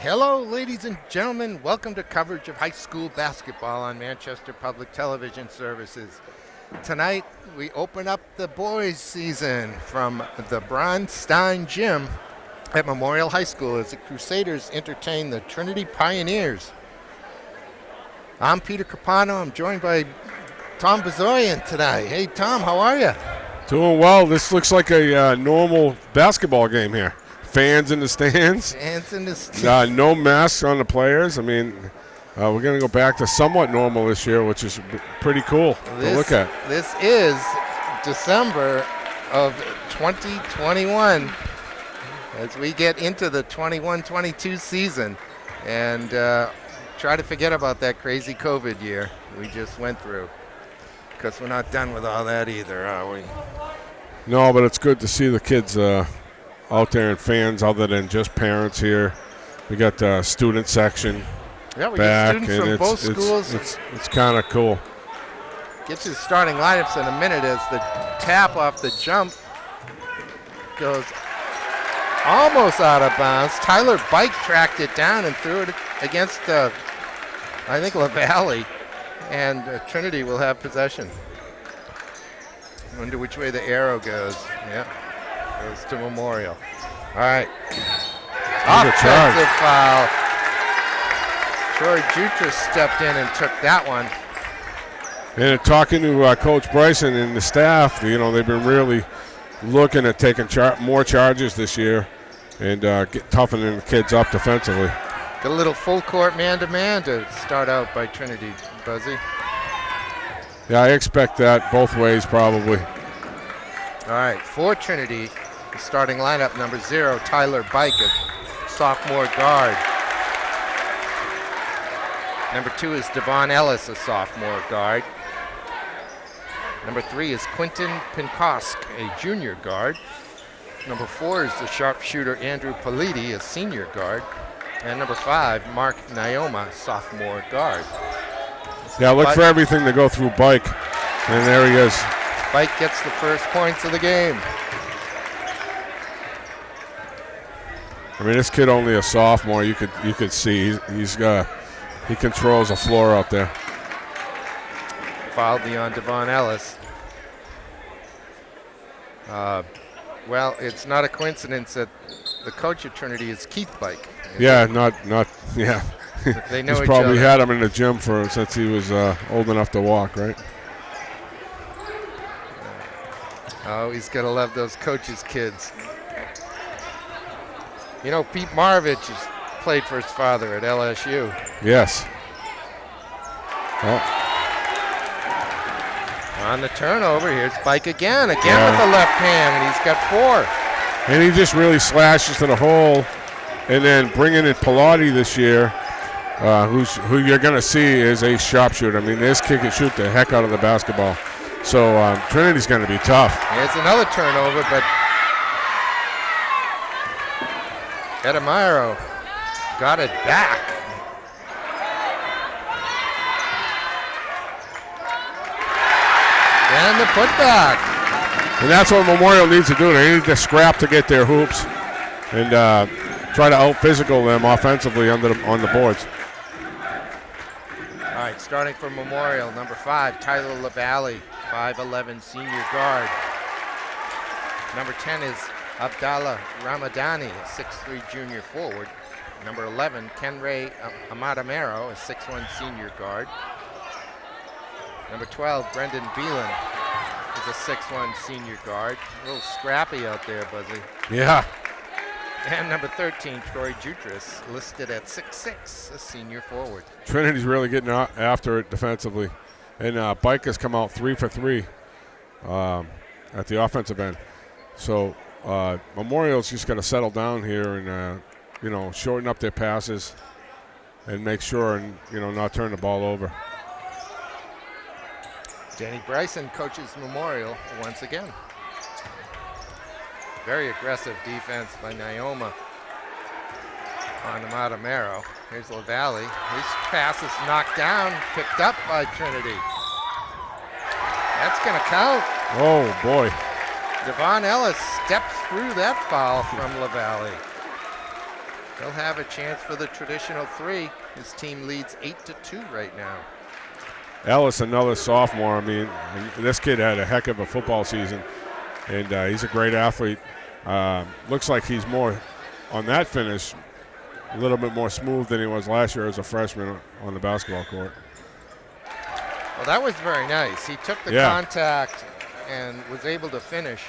Hello, ladies and gentlemen. Welcome to coverage of high school basketball on Manchester Public Television Services. Tonight, we open up the boys' season from the Bronstein Gym at Memorial High School as the Crusaders entertain the Trinity Pioneers. I'm Peter Capano. I'm joined by Tom Bezoyan tonight. Hey, Tom, how are you? Doing well. This looks like a normal basketball game here. Fans in the stands. Fans in the stands. No masks on the players. I mean, we're going to go back to somewhat normal this year, which is pretty cool to look at. This is December of 2021 as we get into the 21-22 season and try to forget about that crazy COVID year we just went through, because we're not done with all that either, are we? No, but it's good to see the kids out there and fans other than just parents here. We got the student section we back, get students from both schools. It's kind of cool. Get to the starting lineups in a minute as the tap off the jump goes almost out of bounds. Tyler Bike tracked it down and threw it against, I think, LaValle, and Trinity will have possession. I wonder which way the arrow goes. Yep. Goes to Memorial. All right. Offensive foul. Troy Jutras stepped in and took that one. And talking to Coach Bryson and the staff, they've been really looking at taking more charges this year and toughening the kids up defensively. Got a little full court man-to-man to start out by Trinity, Buzzy. Yeah, I expect that both ways probably. All right, for Trinity, the starting lineup, number 0, Tyler Bike, a sophomore guard. Number 2 is Devon Ellis, a sophomore guard. Number 3 is Quentin Pinkosk, a junior guard. Number 4 is the sharpshooter Andrew Politi, a senior guard. And number 5, Mark Nyoma, sophomore guard. Yeah, look for everything to go through Bike. And there he is. Bike gets the first points of the game. I mean, this kid only a sophomore. You could see he controls the floor out there. Fouled on Devon Ellis. Well, it's not a coincidence that the coach at Trinity is Keith Bike. Yeah, yeah. They know He's each probably other. had him in the gym since he was old enough to walk, right? Oh, he's going to love those coaches' kids. Pete Maravich has played for his father at LSU. Yes. Oh. On the turnover, here's Bike again with the left hand, and he's got 4. And he just really slashes to the hole. And then bringing in Pilati this year, who you're going to see is a sharpshooter. I mean, this kid can shoot the heck out of the basketball. So Trinity's going to be tough. Here's another turnover, but Edamiro got it back. And the putback. And that's what Memorial needs to do. They need to scrap to get their hoops and try to out-physical them offensively on the boards. All right, starting for Memorial, number 5, Tyler LaValle, 5'11", senior guard. Number 10 is Abdallah Ramadani, a 6'3", junior forward. Number 11, Kenray Amadamero, a 6'1", senior guard. Number 12, Brendan Beelan, is a 6'1", senior guard. A little scrappy out there, Buzzy. Yeah. And number 13, Troy Jutras, listed at 6'6", a senior forward. Trinity's really getting after it defensively. And Bike has come out 3 for 3 at the offensive end. So Memorial's just got to settle down here and, shorten up their passes and make sure and, not turn the ball over. Danny Bryson coaches Memorial once again. Very aggressive defense by Nyoma on Amadamero. Here's LaValle. His pass is knocked down, picked up by Trinity. That's going to count. Oh, boy. Devon Ellis steps through that foul from LaValle. He'll have a chance for the traditional 3. His team leads 8-2 right now. Ellis, another sophomore. I mean, this kid had a heck of a football season, and he's a great athlete. Looks like he's more on that finish, a little bit more smooth than he was last year as a freshman on the basketball court. Well, that was very nice. He took the contact and was able to finish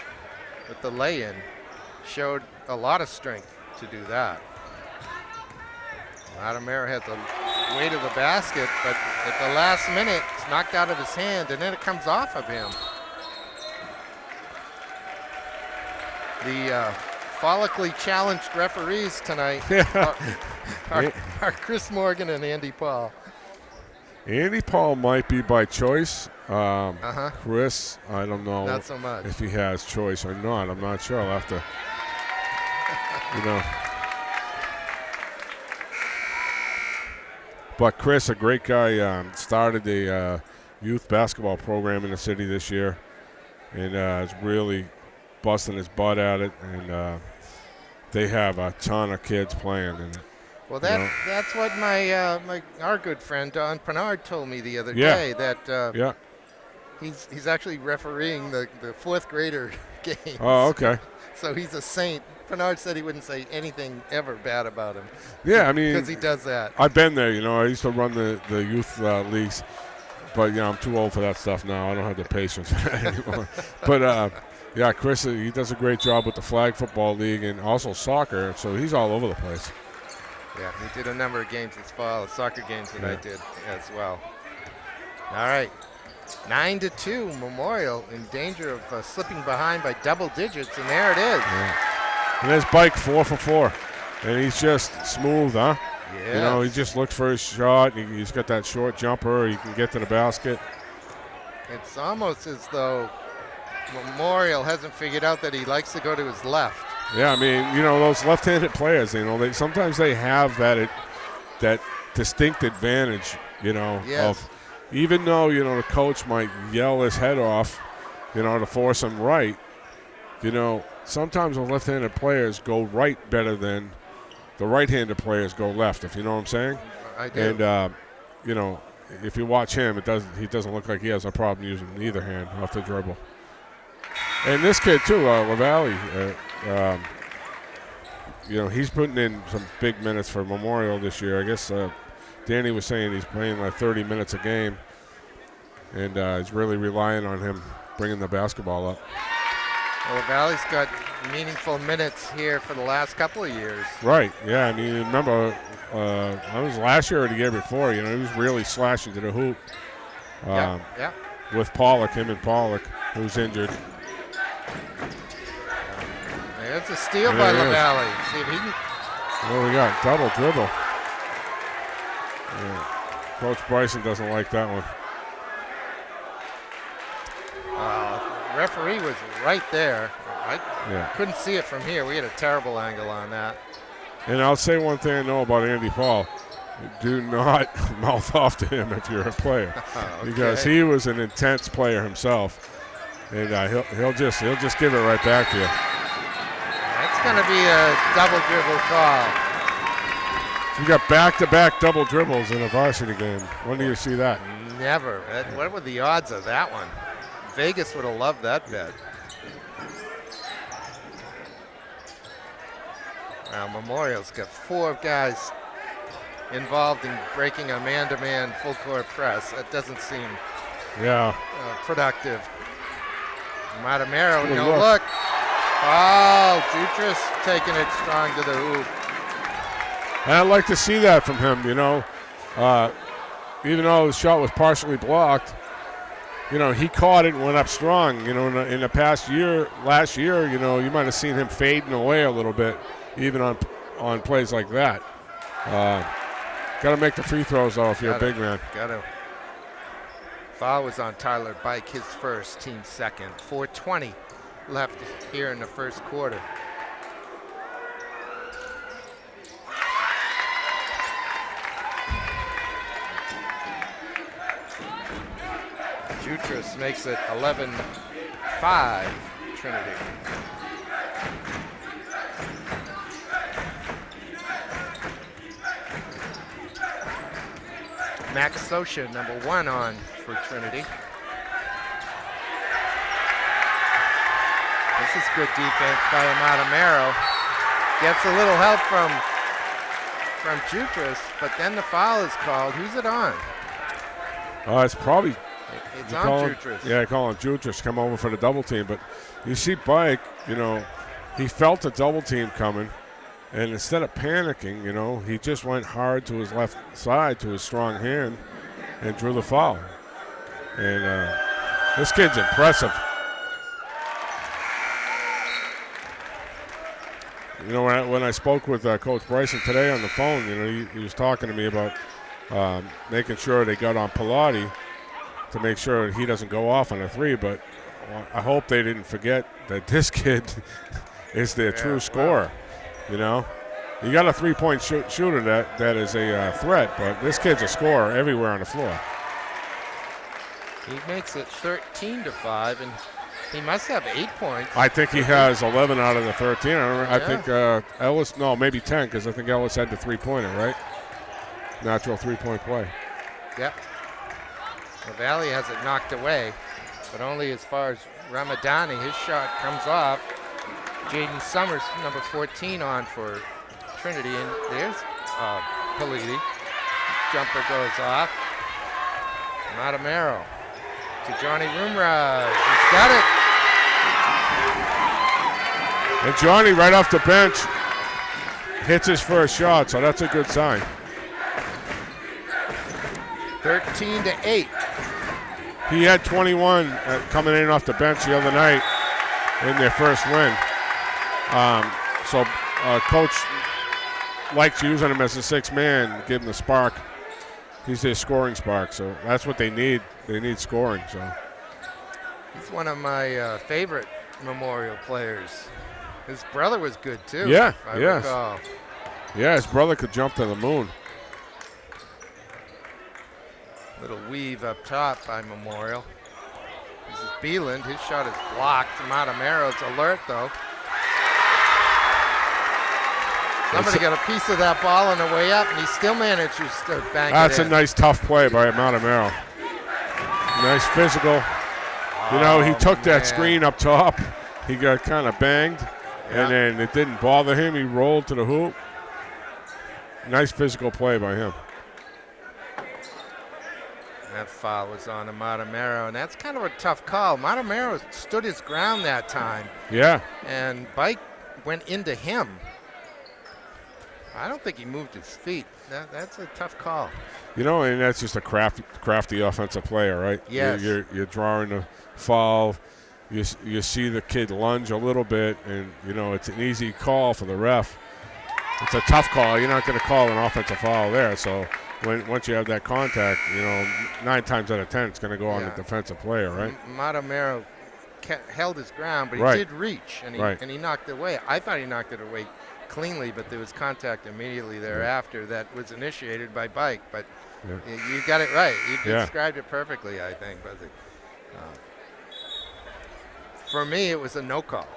with the lay-in. Showed a lot of strength to do that. Latimer has the weight of the basket, but at the last minute, it's knocked out of his hand, and then it comes off of him. The follically challenged referees tonight are Chris Morgan and Andy Paul. Andy Paul might be by choice. Chris, I don't know not so much. if he has choice or not. I'm not sure. I'll have to, But Chris, a great guy, started a youth basketball program in the city this year, and is really busting his butt at it. And they have a ton of kids playing in it. Well, that's what our good friend Don Pennard told me the other day. That he's actually refereeing the 4th grader games. Oh, okay. So he's a saint. Pennard said he wouldn't say anything ever bad about him. Yeah, I mean, because he does that. I've been there. I used to run the youth leagues, but I'm too old for that stuff now. I don't have the patience for that anymore. But Chris, he does a great job with the flag football league and also soccer. So he's all over the place. Yeah, he did a number of games this fall, soccer games that I did as well. All right, 9-2, Memorial in danger of slipping behind by double digits, and there it is. Yeah. And there's Bike 4 for 4, and he's just smooth, huh? Yeah. He just looks for his shot. He's got that short jumper. He can get to the basket. It's almost as though Memorial hasn't figured out that he likes to go to his left. Yeah, I mean, those left-handed players, sometimes they have that distinct advantage, of even though, the coach might yell his head off, to force him right, sometimes the left-handed players go right better than the right-handed players go left, if you know what I'm saying. I do. And, if you watch him, he doesn't look like he has a problem using either hand off the dribble. And this kid, too, LaValle, he's putting in some big minutes for Memorial this year. I guess Danny was saying he's playing like 30 minutes a game, and he's really relying on him bringing the basketball up. Well, LaValle's got meaningful minutes here for the last couple of years. Right, yeah. I mean, remember, I was last year or the year before, he was really slashing to the hoop. With him and Pollock, who's injured. It's a steal by LaValle. See if he can. What we got? Double dribble. Yeah. Coach Bryson doesn't like that one. The referee was right there. I couldn't see it from here. We had a terrible angle on that. And I'll say one thing I know about Andy Paul. Do not mouth off to him if you're a player, because he was an intense player himself, and he'll just give it right back to you. That's going to be a double dribble call. You got back-to-back double dribbles in a varsity game. When do you see that? Never. What were the odds of that one? Vegas would have loved that bet. Now Memorial's got 4 guys involved in breaking a man-to-man full-court press. That doesn't seem productive. Matamero, look. Oh, Jutras taking it strong to the hoop. And I'd like to see that from him, even though the shot was partially blocked, he caught it and went up strong. In the past year, last year, you might have seen him fading away a little bit, even on plays like that. Got to make the free throws, though, if you're a big man. Got to. Foul was on Tyler Bike, his first, team second. 4:20 left here in the first quarter. Jutras makes it 11-5, Trinity. Max Socha, number 1 on for Trinity. This is good defense by Amatamero. Gets a little help from Jutras, but then the foul is called. Who's it on? It's probably... It's on Jutras. Yeah, I call him Jutras. Come over for the double team. But you see Bike, he felt a double team coming, and instead of panicking, he just went hard to his left side, to his strong hand, and drew the foul. And this kid's impressive. When I spoke with Coach Bryson today on the phone, he was talking to me about making sure they got on Pilati to make sure he doesn't go off on a 3. But I hope they didn't forget that this kid is their true scorer. You got a 3-point shooter that is a threat, but this kid's a scorer everywhere on the floor. He makes it 13-5, and he must have 8 points. I think he has 11 out of the 13. I think Ellis, maybe 10, because I think Ellis had the 3-pointer, right? Natural 3-point play. Yep. The Valley has it knocked away, but only as far as Ramadani. His shot comes off. Jaden Summers, number 14, on for Trinity, and there's Politi. Jumper goes off. Matamero to Johnny Roomraj. He's got it. And Johnny, right off the bench, hits his first shot, so that's a good sign. 13-8. He had 21 coming in off the bench the other night in their first win. So Coach likes using him as a 6th man, give him the spark. He's their scoring spark, so that's what they need. They need scoring. So he's one of my favorite Memorial players. His brother was good too. Yeah, I recall. Yeah, his brother could jump to the moon. Little weave up top by Memorial. This is Beeland. His shot is blocked. Matamero's alert though. Somebody got a piece of that ball on the way up, and he still manages to bang it in. That's a nice, tough play by Matamero. Nice physical. He took that screen up top. He got kind of banged, and then it didn't bother him. He rolled to the hoop. Nice physical play by him. That foul was on Matamero, and that's kind of a tough call. Matamero stood his ground that time. Yeah. And Bike went into him. I don't think he moved his feet. That's a tough call. And that's just a crafty offensive player, right? Yes. You're drawing the foul. You see the kid lunge a little bit, and, it's an easy call for the ref. It's a tough call. You're not going to call an offensive foul there. So once you have that contact, 9 times out of 10, it's going to go on the defensive player, right? Matamero held his ground, but he did reach, and he knocked it away. I thought he knocked it away cleanly, but there was contact immediately thereafter that was initiated by Bike. But you got it right. You described it perfectly, I think. But for me, it was a no call.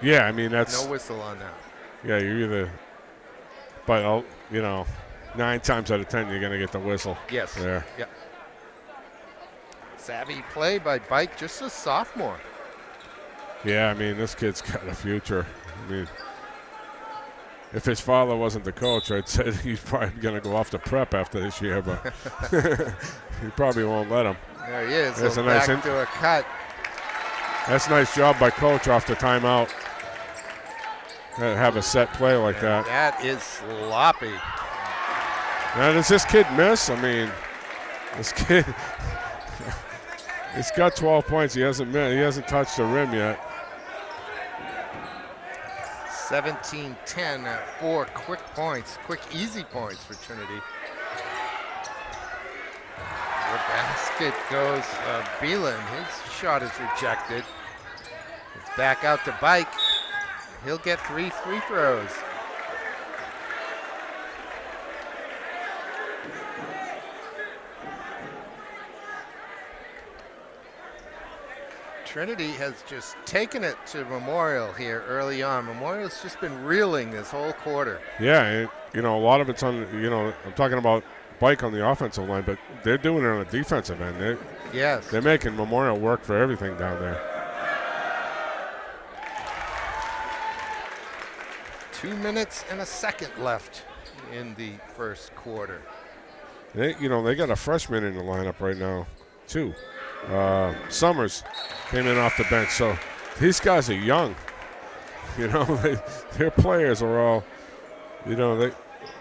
Yeah, I mean, that's no whistle on that. Yeah, you're either, but 9 times out of 10, you're going to get the whistle. Yes. There. Yeah. Savvy play by Bike, just a sophomore. Yeah, I mean, this kid's got a future. I mean, if his father wasn't the coach, I'd say he's probably going to go off to prep after this year, but he probably won't let him. There he is. That's so a nice back to a cut. That's a nice job by Coach off the timeout. Have a set play like that. That is sloppy. Now, does this kid miss? I mean, this kid, he's got 12 points. He hasn't missed. He hasn't touched the rim yet. 17-10, 4 quick points, quick easy points for Trinity. The basket goes Beeland. His shot is rejected. It's back out to Bike. He'll get 3 free throws. Trinity has just taken it to Memorial here early on. Memorial's just been reeling this whole quarter. Yeah, a lot of it's on, I'm talking about Bike on the offensive line, but they're doing it on the defensive end. Yes. They're making Memorial work for everything down there. 2 minutes and a second left in the first quarter. They got a freshman in the lineup right now, too. Summers came in off the bench, so these guys are young. Their players are all,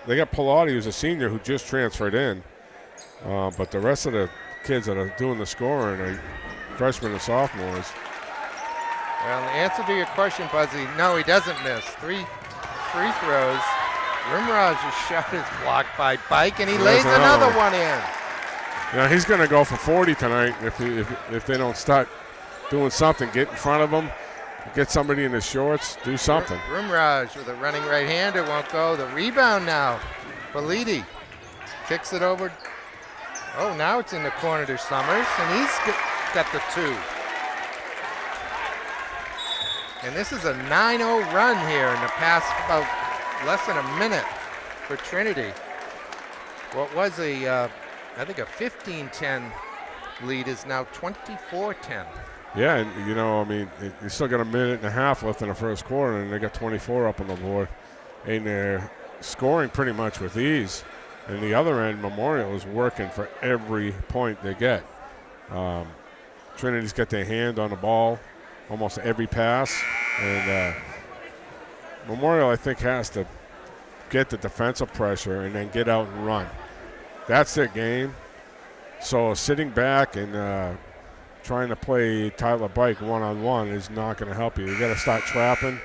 they got Pilati, who's a senior, who just transferred in. But the rest of the kids that are doing the scoring are freshmen and sophomores. Well, the answer to your question, Buzzy, no, he doesn't miss. 3 free throws. Rimraj's shot is blocked by Bike, and he lays another one in. Yeah, he's going to go for 40 tonight if they don't start doing something. Get in front of him, get somebody in the shorts, do something. Rimraj with a running right-hander won't go. The rebound now. Belidi kicks it over. Oh, now it's in the corner to Summers, and he's got the 2. And this is a 9-0 run here in the past about less than a minute for Trinity. What was I think a 15-10 lead is now 24-10. Yeah, and you still got a minute and a half left in the first quarter, and they got 24 up on the board. And they're scoring pretty much with ease. And the other end, Memorial is working for every point they get. Trinity's got their hand on the ball almost every pass. And Memorial, I think, has to get the defensive pressure and then get out and run. That's their game. So sitting back and trying to play Tyler Bike one-on-one is not going to help you. You got to start trapping,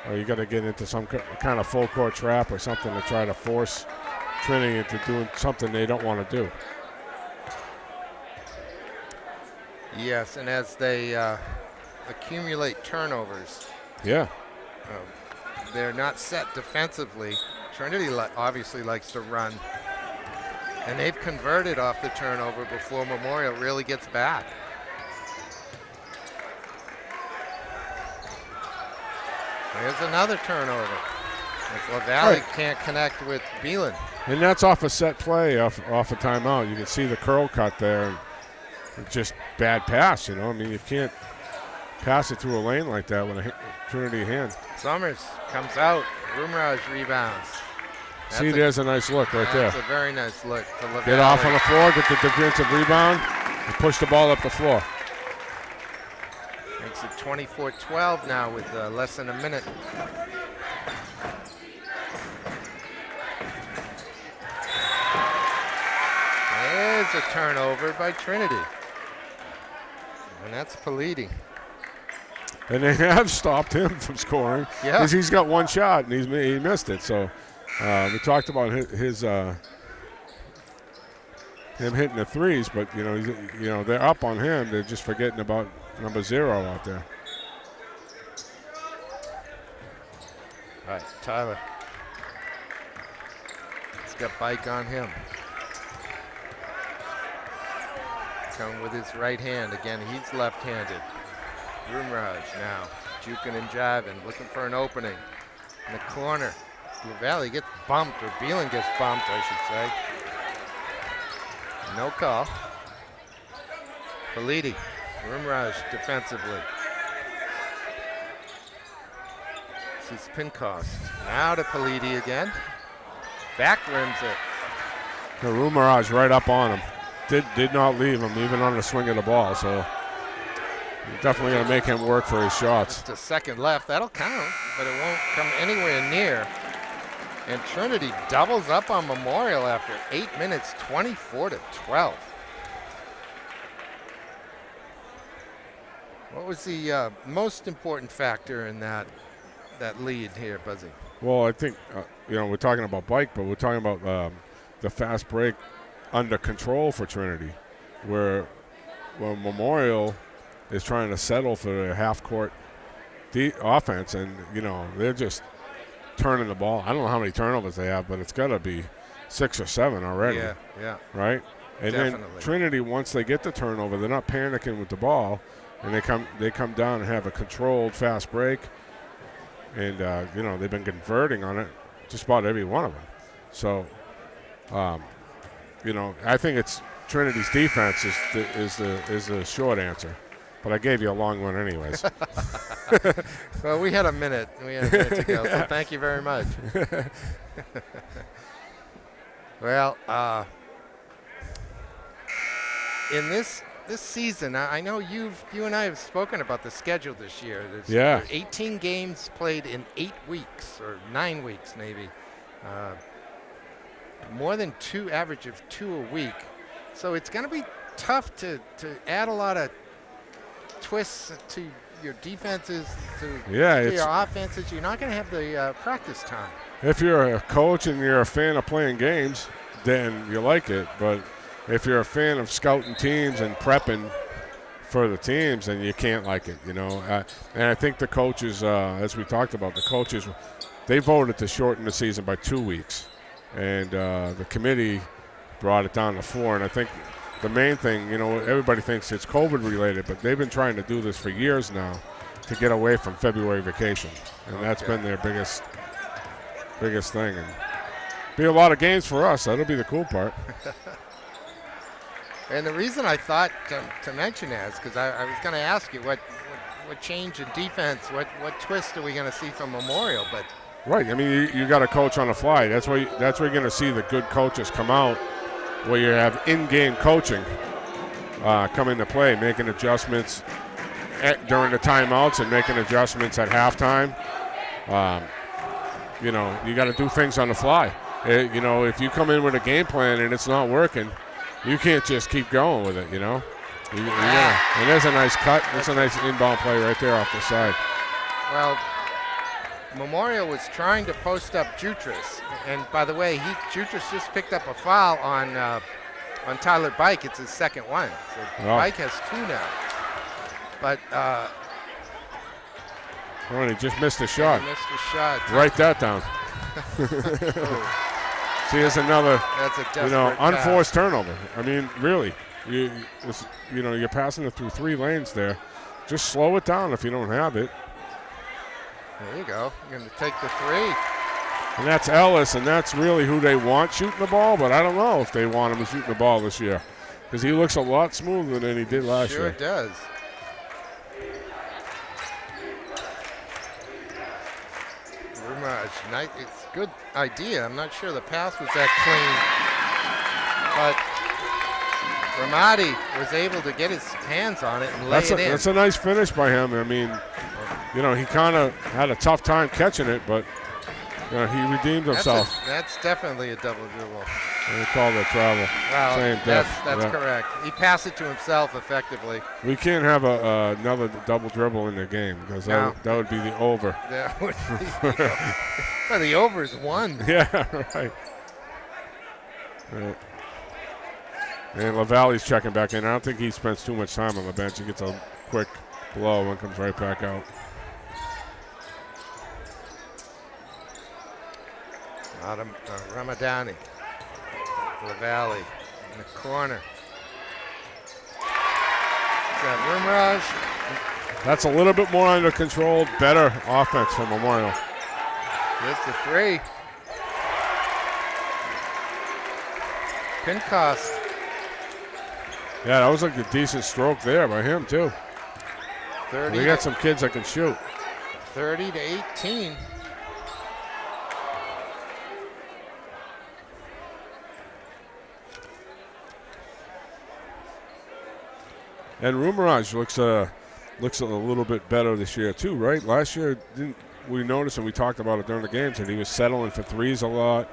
or you got to get into some kind of full-court trap or something to try to force Trinity into doing something they don't want to do. Yes, and as they accumulate turnovers, they're not set defensively. Trinity obviously likes to run, and they've converted off the turnover before Memorial really gets back. There's another turnover. As LaValle can't connect with Beelan. And that's off a set play, off a timeout. You can see the curl cut there. And just bad pass, you can't pass it through a lane like that with a Trinity hand. Summers comes out. Rumraj rebounds. There's a nice look right there. That's a very nice look for LaValle. Get off on the floor, get the defensive rebound, and push the ball up the floor. Makes it 24-12 now with less than a minute. There's a turnover by Trinity. And that's Politi. And they have stopped him from scoring because he's got one shot and he missed it. So we talked about him hitting the threes, but they're up on him. They're just forgetting about number 0 out there. All right, Tyler. He's got Bike on him. Coming with his right hand. Again, he's left-handed. Rumraj now juking and jiving, looking for an opening in the corner. LaValle gets bumped, or Beelan gets bumped, I should say. No call. Politi, Rumraj defensively. This is Pincost. Now to Politi again. Back rims it. The Rumraj right up on him. Did not leave him even on the swing of the ball, so definitely going to make him work for his shots. Just a second left. That'll count, but it won't come anywhere near. And Trinity doubles up on Memorial after 8 minutes, 24-12. What was the most important factor in that lead here, Buzzy? Well, I think, we're talking about Bike, but we're talking about the fast break under control for Trinity, where Memorial is trying to settle for the half-court offense, and, they're just turning the ball. I don't know how many turnovers they have, but it's got to be 6 or 7 already. Yeah. Right? And Definitely. then Trinity, once they get the turnover, they're not panicking with the ball, and they come down and have a controlled fast break, and, they've been converting on it, just about every one of them. So I think it's Trinity's defense is the short answer. But I gave you a long one anyways. Well, we had a minute. To go, so thank you very much. Well, in this season, I know you and I have spoken about the schedule this year. There's 18 games played in 8 weeks, or 9 weeks maybe. More than average of 2 a week. So it's going to be tough to add a lot of twists to your defenses, to your offenses. You're not going to have the practice time. If you're a coach and you're a fan of playing games, then you like it. But if you're a fan of scouting teams and prepping for the teams, then you can't like it, And I think the coaches, as we talked about, the coaches, they voted to shorten the season by 2 weeks. And the committee brought it down to 4. And I think the main thing, everybody thinks it's COVID related, but they've been trying to do this for years now to get away from February vacation. And that's been their biggest thing. And be a lot of games for us. That'll be the cool part. And the reason I thought to mention that is because I was going to ask you what change in defense, what twist are we going to see from Memorial? But right. I mean, you got to coach on the fly. That's where you're going to see the good coaches come out, where you have in-game coaching come into play, making adjustments during the timeouts and making adjustments at halftime. You got to do things on the fly. If you come in with a game plan and it's not working, you can't just keep going with it, And there's a nice cut. That's a nice inbound play right there off the side. Well, Memorial was trying to post up Jutras. And by the way, Jutras just picked up a foul on Tyler Bike. It's his second one. So Bike has 2 now. But he just missed a shot. He missed a shot. Write that down. See, here's another, that's a desperate unforced turnover. I mean, really, you're passing it through 3 lanes there. Just slow it down if you don't have it. There you go. You're going to take the 3. And that's Ellis, and that's really who they want shooting the ball, but I don't know if they want him shooting the ball this year because he looks a lot smoother than he did last year. Sure it does. It's a good idea. I'm not sure the pass was that clean, but Ramadi was able to get his hands on it and lay it in. That's a nice finish by him. I mean, he kind of had a tough time catching it, but he redeemed himself. That's definitely a double dribble. They called it travel. Well, same that's correct. He passed it to himself effectively. We can't have another double dribble in the game because that would be the over. That would be well, the over is 1. Yeah, right. And LaValle's checking back in. I don't think he spends too much time on the bench. He gets a quick blow and comes right back out. Ramadani. LaValle in the corner. Got room rush. That's a little bit more under control. Better offense for Memorial. Here's the 3. Pincost. Yeah, that was like a decent stroke there by him, too. 30. We got some kids that can shoot. 30 to 18. And Rumaraj looks a little bit better this year too, right? Last year, we noticed and we talked about it during the games that he was settling for threes a lot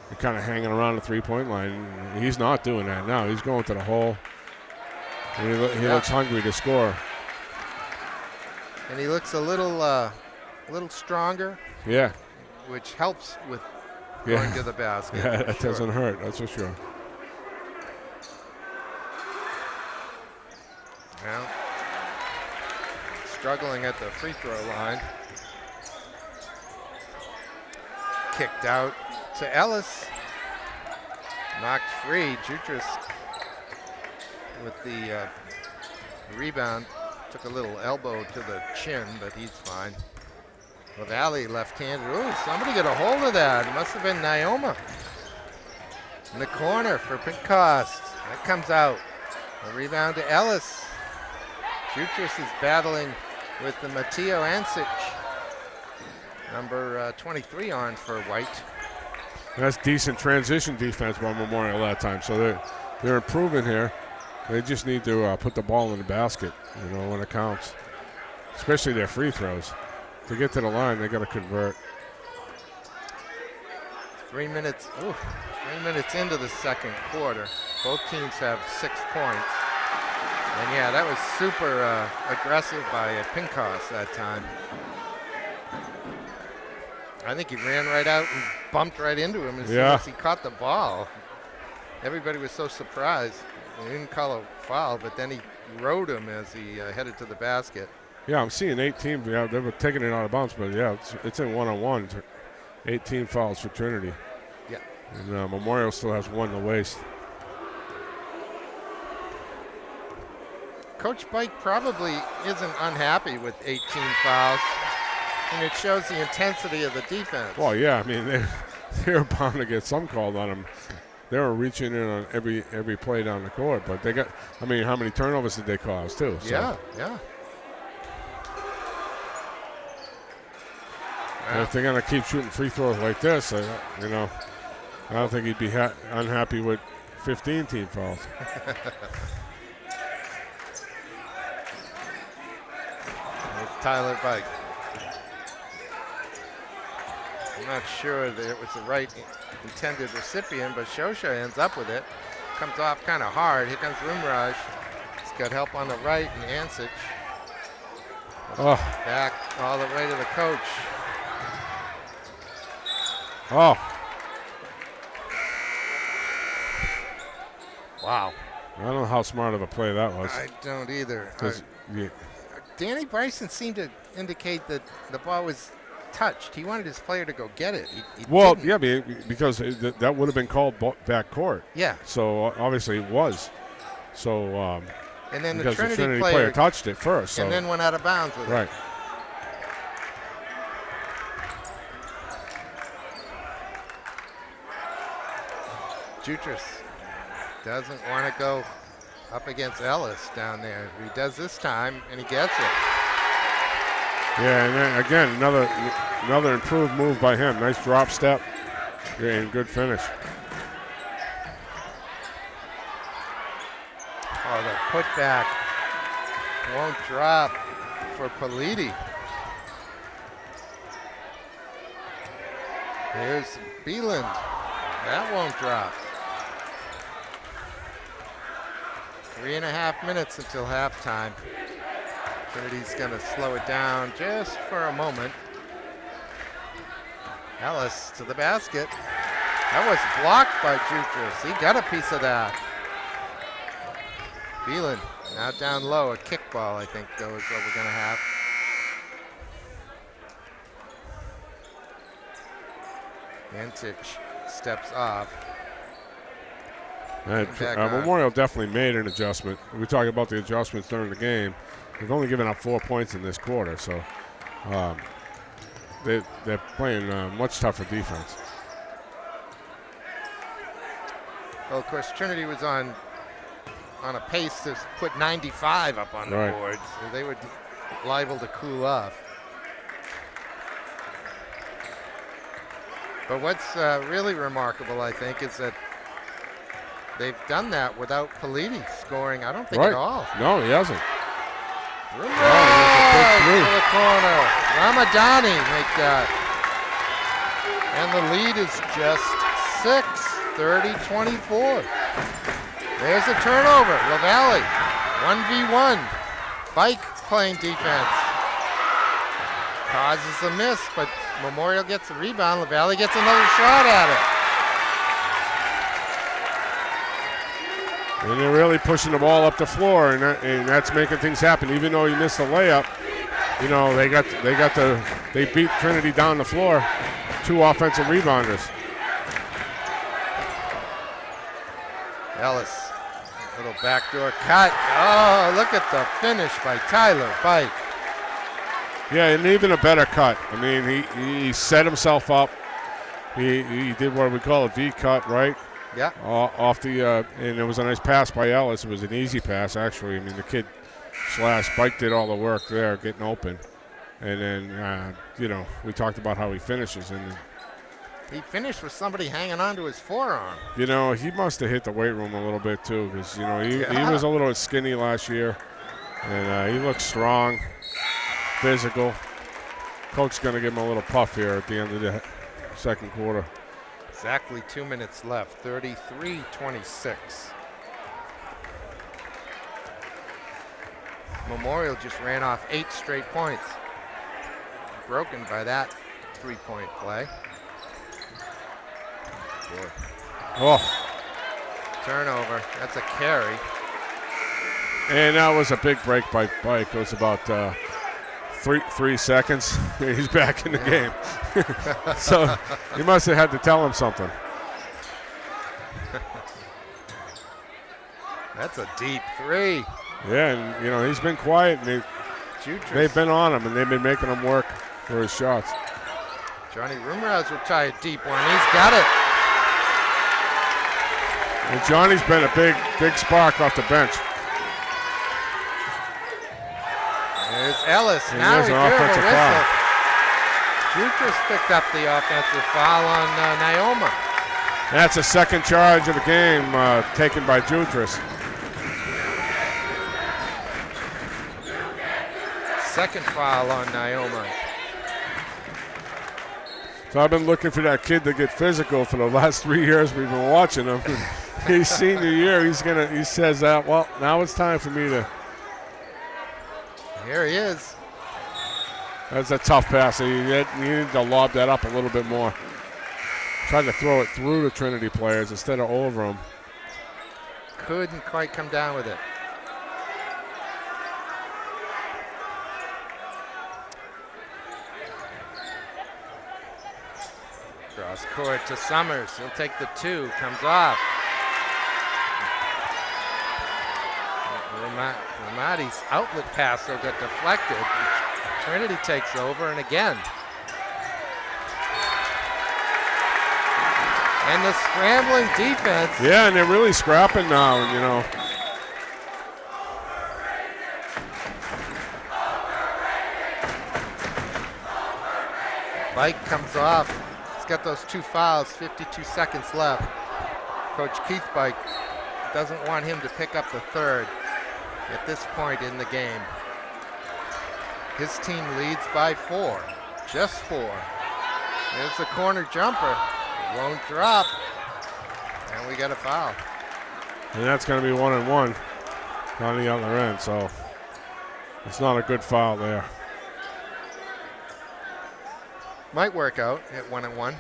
and kind of hanging around the three-point line. He's not doing that now. He's going to the hole. And he looks hungry to score. And he looks a little stronger. Yeah. Which helps with going to the basket. Yeah, that doesn't hurt. That's for sure. Now, struggling at the free throw line. Kicked out to Ellis. Knocked free. Jutras with the rebound. Took a little elbow to the chin, but he's fine. LaValle left-handed. Ooh, somebody got a hold of that. It must have been Naoma. In the corner for Pincost. That comes out. A rebound to Ellis. Jutras is battling with the Matteo Ansic. Number 23 on for White. That's decent transition defense by Memorial that time. So they're improving here. They just need to put the ball in the basket, when it counts. Especially their free throws. To get to the line, they got to convert. 3 minutes into the second quarter. Both teams have 6 points. And yeah, that was super aggressive by Pincost that time. I think he ran right out and bumped right into him as soon as he caught the ball. Everybody was so surprised. They didn't call a foul, but then he rode him as he headed to the basket. Yeah, I'm seeing 18. Yeah, they were taking it out of bounds, but yeah, it's in one-on-one. 18 fouls for Trinity. Yeah. And Memorial still has one to waste. Coach Bike probably isn't unhappy with 18 fouls, and it shows the intensity of the defense. Well, yeah, I mean, they're bound to get some called on them. They were reaching in on every play down the court, but they got, how many turnovers did they cause, too? So. Yeah. And if they're going to keep shooting free throws like this, I don't think he'd be unhappy with 15 team fouls. It's Tyler Bike. I'm not sure that it was the right intended recipient, but Shosha ends up with it. Comes off kind of hard. Here comes Rimraj. He's got help on the right, and Ansic. Back all the way to the coach. Oh. Wow. I don't know how smart of a play that was. I don't either. Yeah. Danny Bryson seemed to indicate that the ball was touched. He wanted his player to go get it. He didn't. Yeah, because that would have been called back court. Yeah. So obviously it was. So and then because the Trinity player touched it first. So. And then went out of bounds with it. Right. Jutras doesn't want to go up against Ellis down there. He does this time, and he gets it. Yeah, and then again, another improved move by him. Nice drop step and good finish. Oh, the putback won't drop for Politi. Here's Beeland. That won't drop. 3.5 minutes until halftime. Trinity's going to slow it down just for a moment. Ellis to the basket. That was blocked by Jutras. He got a piece of that. Beelan now down low. A kickball, I think, though, is what we're going to have. Antic steps off. Memorial definitely made an adjustment. We talked about the adjustments during the game. They've only given up 4 points in this quarter, so they're playing much tougher defense. Well, of course, Trinity was on a pace to put 95 up on the board, so they were liable to cool off. But what's really remarkable, I think, is that they've done that without Politi scoring, I don't think, at all. No, he hasn't. To the corner. Ramadani make that. And the lead is just 6, 30-24. There's a turnover. LaValle, 1v1. Bike playing defense. Causes a miss, but Memorial gets the rebound. LaValle gets another shot at it. And they're really pushing the ball up the floor, and that's making things happen. Even though he missed the layup, they beat Trinity down the floor. 2 offensive rebounders. Ellis, little backdoor cut. Oh, look at the finish by Tyler Bike. Yeah, and even a better cut. I mean, he set himself up. He did what we call a V cut, right? Yeah. Off the and it was a nice pass by Ellis. It was an easy pass, actually. I mean, the kid / Bike did all the work there, getting open. And then, we talked about how he finishes. And he finished with somebody hanging onto his forearm. He must have hit the weight room a little bit, too, because, he was a little skinny last year. And he looks strong, physical. Coach's going to give him a little puff here at the end of the second quarter. Exactly 2 minutes left, 33-26. Memorial just ran off 8 straight points. Broken by that 3-point play. Oh. Turnover, that's a carry. And that was a big break by Bike. It was about 3 seconds. He's back in the game. So he must have had to tell him something. That's a deep 3. Yeah, and he's been quiet, and they've been on him, and they've been making him work for his shots. Johnny Rumraz will try a deep one. He's got it. And Johnny's been a big spark off the bench. There's Ellis. And now there's we an give him a offensive whistle. foul. Jutras picked up the offensive foul on Naoma. That's a second charge of the game taken by Jutras. Second foul on Naoma. So I've been looking for that kid to get physical for the last 3 years we've been watching him. His senior year, he says that, well, now it's time for me to. Here he is. That's a tough pass. He needed to lob that up a little bit more. Tried to throw it through the Trinity players instead of over them. Couldn't quite come down with it. Cross court to Summers. He'll take the 2. Comes off. Ramadi's outlet pass will get deflected. Trinity takes over, and again. And the scrambling defense. Yeah, and they're really scrapping now, Bike comes off. He's got those 2 fouls, 52 seconds left. Coach Keith Bike doesn't want him to pick up the 3rd at this point in the game. His team leads by 4, just 4. There's the corner jumper. It won't drop. And we got a foul. And that's going to be 1-1 on the other end, so it's not a good foul there. Might work out at 1-1.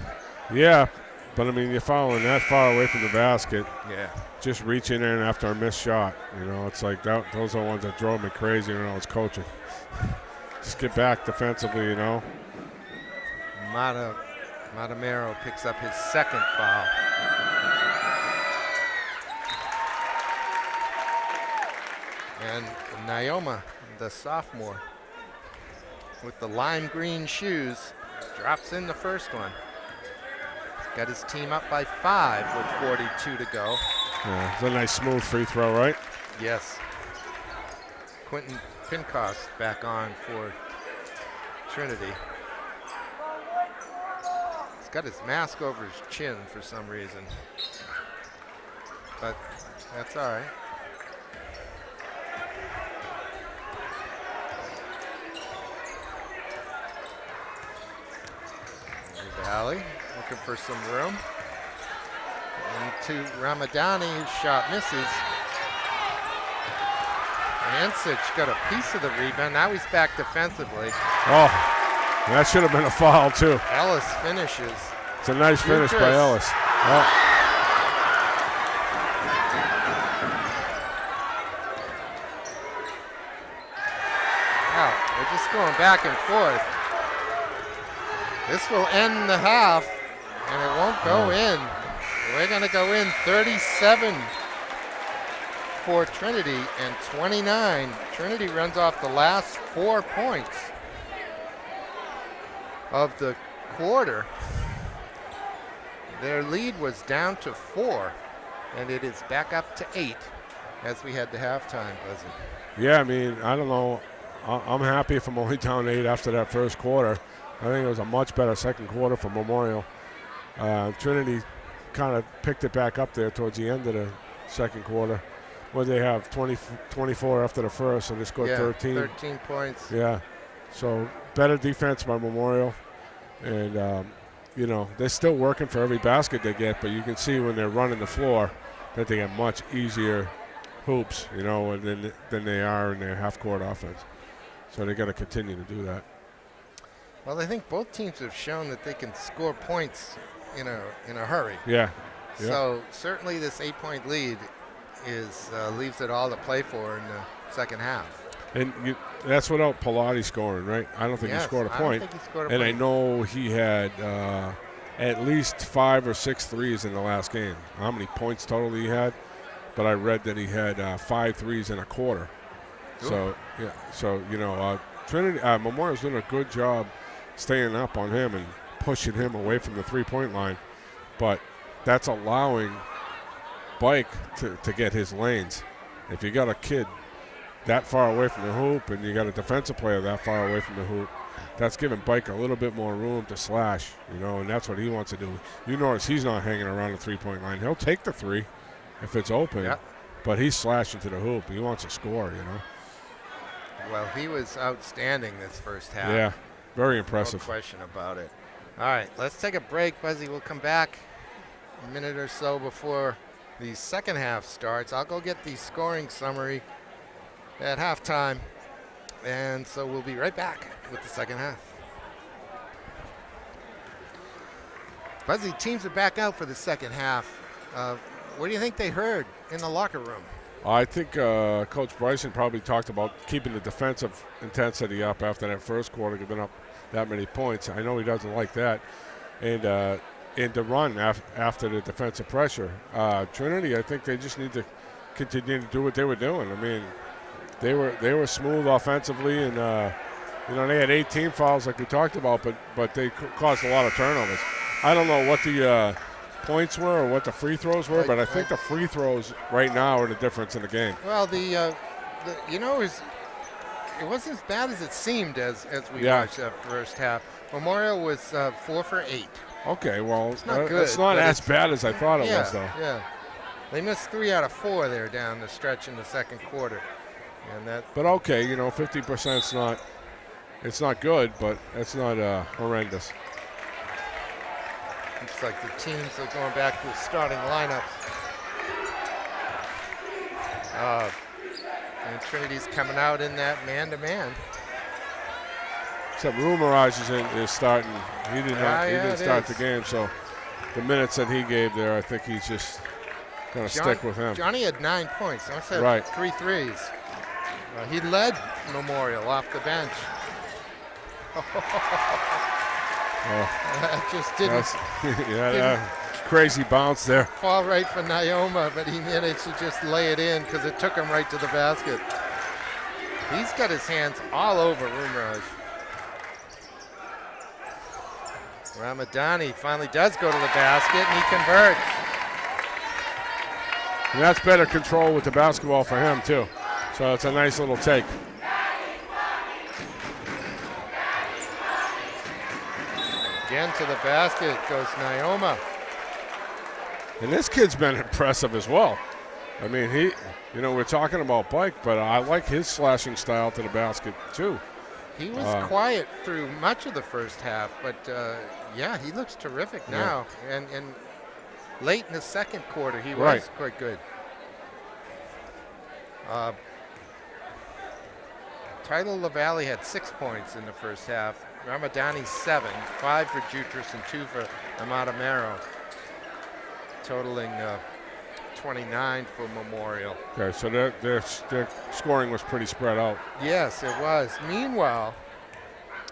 Yeah, but I mean, you're fouling that far away from the basket. Yeah. Just reaching in after a missed shot. It's like that. Those are the ones that drove me crazy when I was coaching. Just get back defensively, Matamero picks up his 2nd foul. And Naoma, the sophomore, with the lime green shoes, drops in the first one. He's got his team up by 5 with 42 to go. Yeah, it's a nice smooth free throw, right? Yes. Quentin Pincost back on for Trinity. He's got his mask over his chin for some reason. But that's all right. Valley looking for some room. And to Ramadani, whose shot misses. Ansich got a piece of the rebound. Now he's back defensively. Oh, that should have been a foul too. Ellis finishes. It's a nice finish by Ellis. Oh. Wow, they're just going back and forth. This will end the half, and it won't go in. We're going to go in 37 for Trinity and 29. Trinity runs off the last 4 points of the quarter. Their lead was down to 4, and it is back up to 8 as we head to halftime, Buzzy. Yeah, I mean, I don't know. I'm happy if I'm only down 8 after that first quarter. I think it was a much better second quarter for Memorial. Trinity kind of picked it back up there towards the end of the second quarter, where they have 24 after the first, and they scored 13. 13 points. Yeah, so better defense by Memorial, and they're still working for every basket they get, but you can see when they're running the floor that they get much easier hoops, than they are in their half-court offense. So they got to continue to do that. Well, I think both teams have shown that they can score points in a hurry. Yeah. So certainly this 8-point lead leaves it all to play for in the second half. And that's without Pilati scoring, right? I don't think he scored a point. I don't think he scored a point. point. I know he had at least 5 or 6 threes in the last game. How many points total he had? But I read that he had 5 threes in a quarter. Ooh. So, yeah. So, Trinity Memorial's doing a good job staying up on him and pushing him away from the three-point line. But that's allowing Bike to get his lanes. If you got a kid that far away from the hoop and you got a defensive player that far away from the hoop, that's giving Bike a little bit more room to slash, and that's what he wants to do. You notice he's not hanging around the three-point line. He'll take the three if it's open, but he's slashing to the hoop. He wants to score, Well, he was outstanding this first half. Yeah, very impressive. No question about it. All right, let's take a break, Buzzy. We'll come back a minute or so before the second half starts. I'll go get the scoring summary at halftime, and so we'll be right back with the second half. Buzzy, teams are back out for the second half. What do you think they heard in the locker room? I think Coach Bryson probably talked about keeping the defensive intensity up after that first quarter, giving up that many points. I know he doesn't like that. And to run after the defensive pressure. Trinity, I think they just need to continue to do what they were doing. I mean, they were smooth offensively, and they had 18 fouls like we talked about, but they caused a lot of turnovers. I don't know what the points were or what the free throws were, but I think the free throws right now are the difference in the game. Well, it wasn't as bad as it seemed as we watched that first half. Memorial was 4 for 8. Okay, well, it's not good. It's not as bad as I thought it was, though. Yeah, they missed 3 out of 4 there down the stretch in the second quarter, and that. But okay, 50% it's not good, but it's not horrendous. Looks like the teams are going back to the starting lineups. And Trinity's coming out in that man-to-man. Except Rumaraj is starting. He didn't start the game, so the minutes that he gave there, I think he's just going to stick with him. Johnny had 9 points. I said 3 threes. He led Memorial off the bench. That just didn't. Crazy bounce there. Fall right for Nyoma, but he managed to just lay it in because it took him right to the basket. He's got his hands all over Rumaraj. Ramadani finally does go to the basket, and he converts. And that's better control with the basketball for him, too. So it's a nice little take. Again to the basket goes Nyoma. And this kid's been impressive as well. I mean, we're talking about Bike, but I like his slashing style to the basket, too. He was quiet through much of the first half, but he looks terrific now. And late in the second quarter, he was quite good. Tyler LaValle had 6 points in the first half. Ramadani 7, 5 for Jutras and 2 for Amadamero, totaling 29 for Memorial. Okay, so their scoring was pretty spread out. Yes, it was. Meanwhile,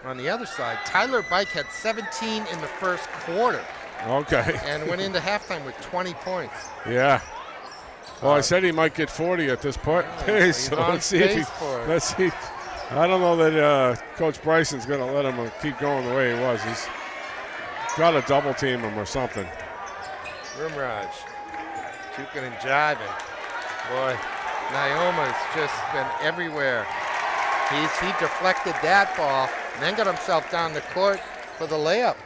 on the other side, Tyler Bike had 17 in the first quarter. Okay. And went into halftime with 20 points. Yeah. Well, I said he might get 40 at this point. So let's see. I don't know that Coach Bryson's going to let him keep going the way he was. He's got to double team him or something. Rumraj juking and jiving. Boy, Nyoma's just been everywhere. He deflected that ball and then got himself down the court for the layup.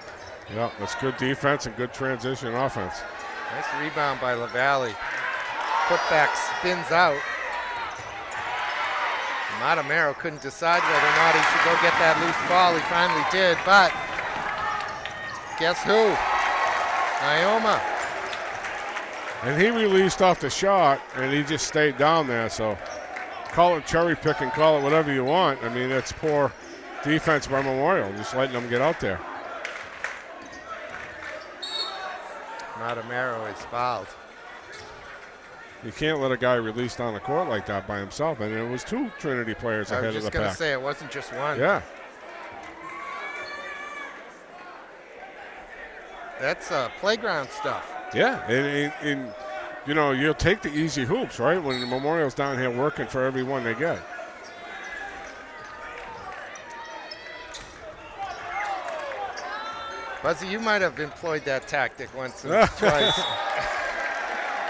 Yeah, that's good defense and good transition offense. Nice rebound by LaValle. Putback spins out. Matamero couldn't decide whether or not he should go get that loose ball. He finally did, but guess who? Nyoma. And he released off the shot, and he just stayed down there. So call it cherry picking, call it whatever you want. I mean, it's poor defense by Memorial, just letting them get out there. Matamero is fouled. You can't let a guy release down the court like that by himself. And it was two Trinity players ahead of the pack. I was just going to say, it wasn't just one. Yeah. That's playground stuff. Yeah, and you know, you'll take the easy hoops, right, when the Memorial's down here working for every one they get. Buzzy, you might have employed that tactic once or twice.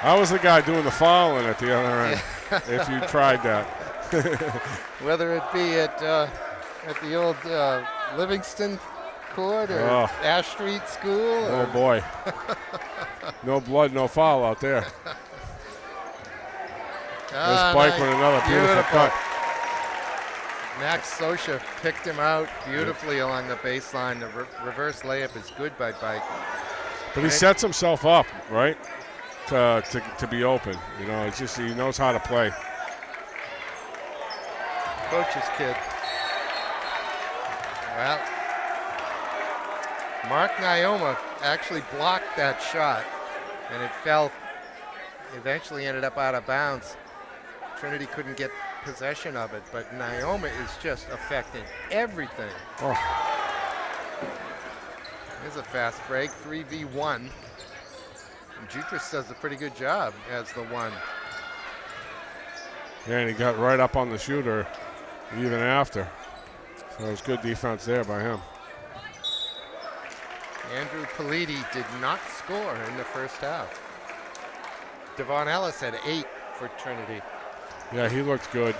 I was the guy doing the fouling at the other end, if you tried that. Whether it be at the old Livingston court or Ash Street School. Oh, boy. No blood, no foul out there. This Bike with another beautiful cut. Max Sosha picked him out beautifully along the baseline. The reverse layup is good by Bike. But he sets himself up, right, to be open. You know, it's just he knows how to play. Coach's kid. Well, Mark Nyoma actually blocked that shot, and it fell. Eventually ended up out of bounds. Trinity couldn't get possession of it, but Nyoma is just affecting everything. Oh. Here's a fast break, 3v1. And Jutras does a pretty good job as the one. Yeah, and he got right up on the shooter even after. So it was good defense there by him. Andrew Politi did not score in the first half. Devon Ellis had 8 for Trinity. Yeah, he looked good.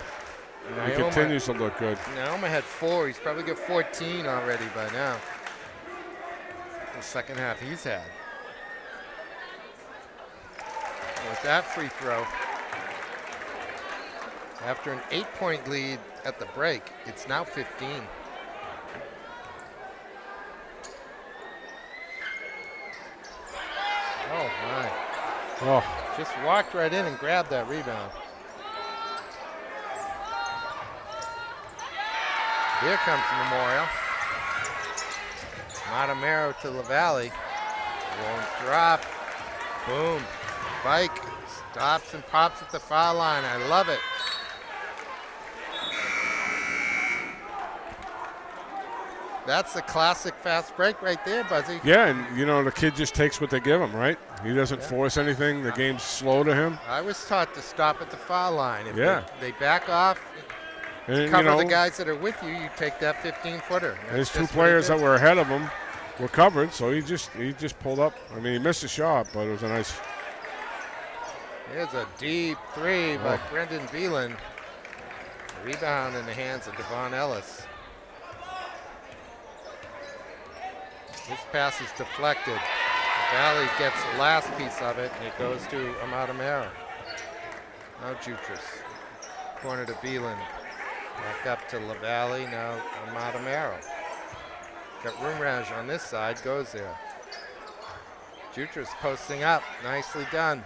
Nyoma, he continues to look good. Nyoma had 4. He's probably got 14 already by now. The second half he's had. And with that free throw, after an 8-point lead at the break, it's now 15. Oh, my. Oh. Just walked right in and grabbed that rebound. Here comes Memorial. Matamero to LaValle. Won't drop. Boom. Bike stops and pops at the foul line. I love it. That's the classic fast break right there, Buzzy. Yeah, and you know, the kid just takes what they give him, right? He doesn't force anything. The game's slow to him. I was taught to stop at the foul line. If they back off, and, cover the guys that are with you, you take that 15-footer. His two players that were ahead of him were covered, so he just pulled up. I mean, he missed a shot, but it was a nice. Here's a deep three by Brendan Beelan. Rebound in the hands of Devon Ellis. This pass is deflected. Valley gets the last piece of it, and it goes to Matamero. Now Jutras. Corner to Beelan. Back up to LaValle, now Matamero. Got Rumraj on this side, goes there. Jutras posting up, nicely done.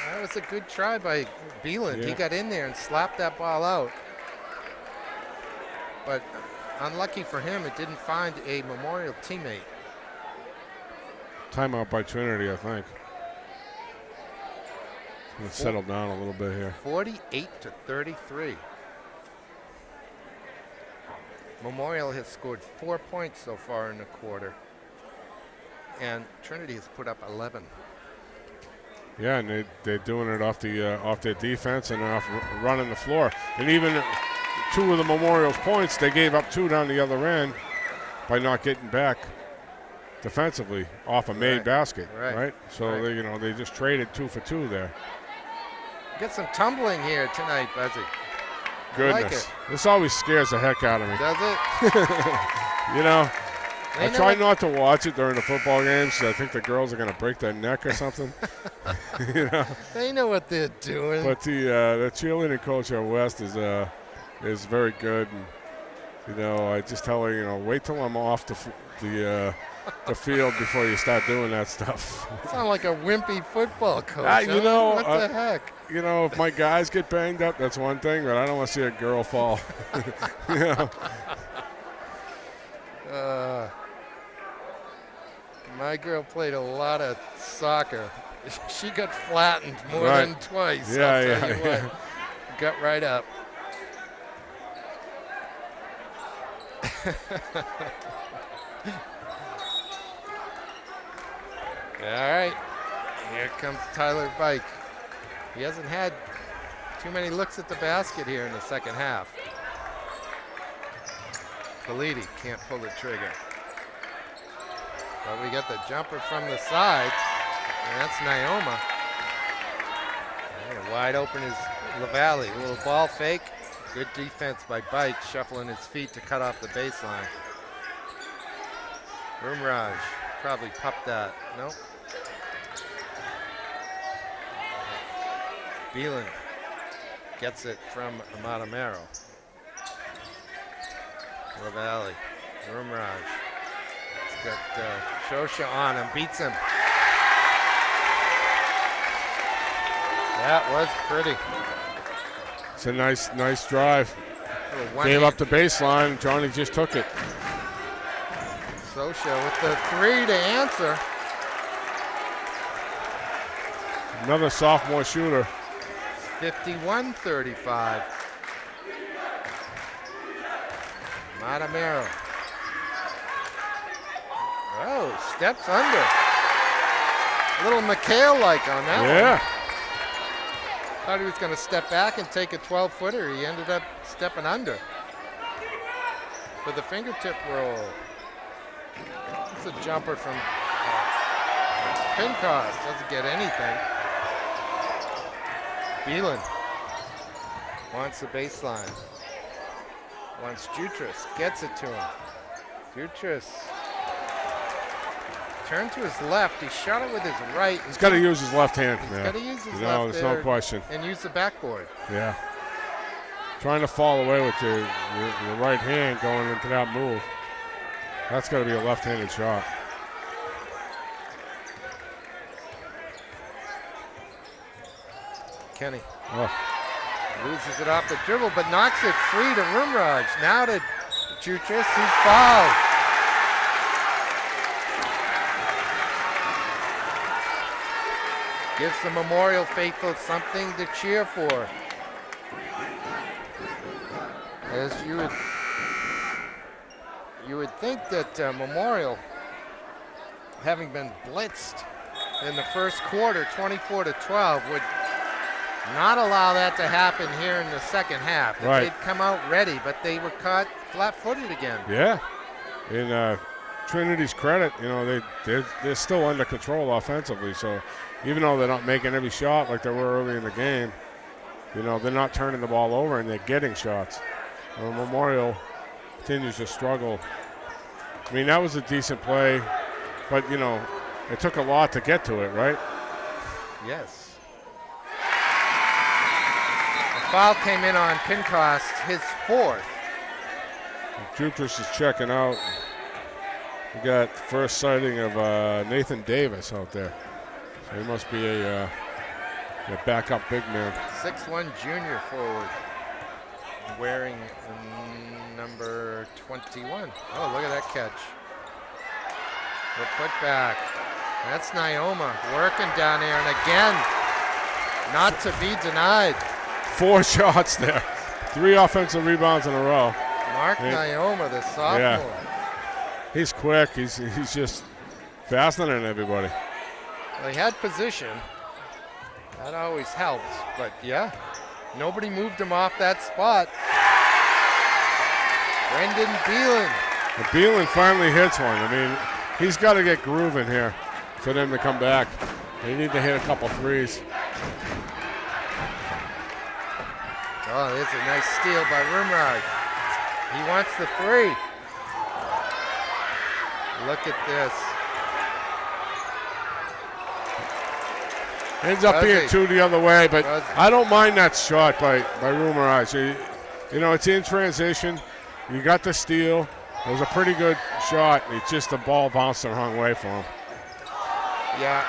That was a good try by Beelan. Yeah. He got in there and slapped that ball out. But unlucky for him, it didn't find a Memorial teammate. Timeout by Trinity, I think. Let's settle down a little bit here. 48-33. Memorial has scored 4 points so far in the quarter, and Trinity has put up 11. Yeah, and they're doing it off their defense and off running the floor. And even 2 of the Memorial's points, they gave up 2 down the other end. by not getting back defensively off a made basket, right? So they just traded 2 for 2 there. Get some tumbling here tonight, Buzzy. Goodness, like it. This always scares the heck out of me. Does it? I try not to watch it during the football games. I think the girls are going to break their neck or something. They know what they're doing. But the cheerleading coach at West is very good, and I just tell her, wait till I'm off the field before you start doing that stuff. Sound like a wimpy football coach. What the heck? If my guys get banged up, that's one thing, but I don't want to see a girl fall. My girl played a lot of soccer. She got flattened more than twice. I'll tell you what. Got right up. All right. Here comes Tyler Bike. He hasn't had too many looks at the basket here in the second half. Belidi can't pull the trigger. But we got the jumper from the side, and that's Naoma. And wide open is LaValle. A little ball fake. Good defense by Bike, shuffling his feet to cut off the baseline. Rumraj probably popped that. Nope. Beelan gets it from Matamero. LaValle, Rumraj. He's got Shosha on him, beats him. That was pretty. It's a nice drive. Gave up the baseline, Johnny just took it. Shosha with the 3 to answer. Another sophomore shooter. 51-35. Matamero. Oh, steps under. A little McHale-like on that one. Yeah. Thought he was going to step back and take a 12-footer. He ended up stepping under for the fingertip roll. It's a jumper from Pincost. Doesn't get anything. Beelan wants the baseline. Wants Jutras. Gets it to him. Jutras turned to his left. He shot it with his right. He's got to use his left hand, man. He's got to use his left there's no question. And use the backboard. Yeah. Trying to fall away with your right hand going into that move. That's got to be a left-handed shot. Kenny loses it off the dribble, but knocks it free to Rumraj. Now to Jutras, who's fouled. Gives the Memorial faithful something to cheer for. As you would think that Memorial, having been blitzed in the first quarter, 24-12, would not allow that to happen here in the second half. That they'd come out ready, but they were caught flat-footed again. Yeah. In Trinity's credit, they're still under control offensively. So even though they're not making every shot like they were early in the game, they're not turning the ball over and they're getting shots. Memorial continues to struggle. I mean, that was a decent play, but it took a lot to get to it, right? Yes. Foul came in on Pincost, his 4th. Jutras is checking out. We got first sighting of Nathan Davis out there. So he must be a backup big man. 6'1" junior forward, wearing number 21. Oh, look at that catch. The putback. That's Naoma working down there, and again, not to be denied. 4 shots there. 3 offensive rebounds in a row. Mark Naoma, the sophomore. Yeah. He's quick. He's just faster than everybody. Well, he had position. That always helps. But, yeah, nobody moved him off that spot. Brendan Beelan And Beelan finally hits one. I mean, he's got to get grooving here for them to come back. They need to hit a couple threes. Oh, there's a nice steal by Rumraj. He wants the three. Look at this. Ends up being two the other way, but I don't mind that shot by Rumraj. You know, it's in transition. You got the steal. It was a pretty good shot. It's just the ball bounced the wrong way for him. Yeah,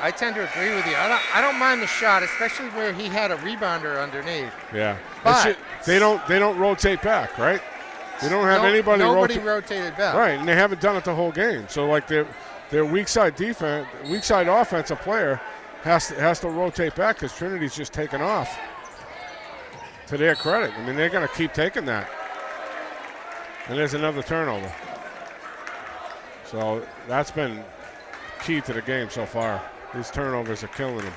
I tend to agree with you. I don't mind the shot, especially where he had a rebounder underneath. Yeah, but they don't rotate back, right? They don't have nobody rotated back. Right, and they haven't done it the whole game. So like their weak side defense, weak side offensive player has to rotate back because Trinity's just taken off. To their credit, I mean they're going to keep taking that. And there's another turnover. So that's been key to the game so far. These turnovers are killing them.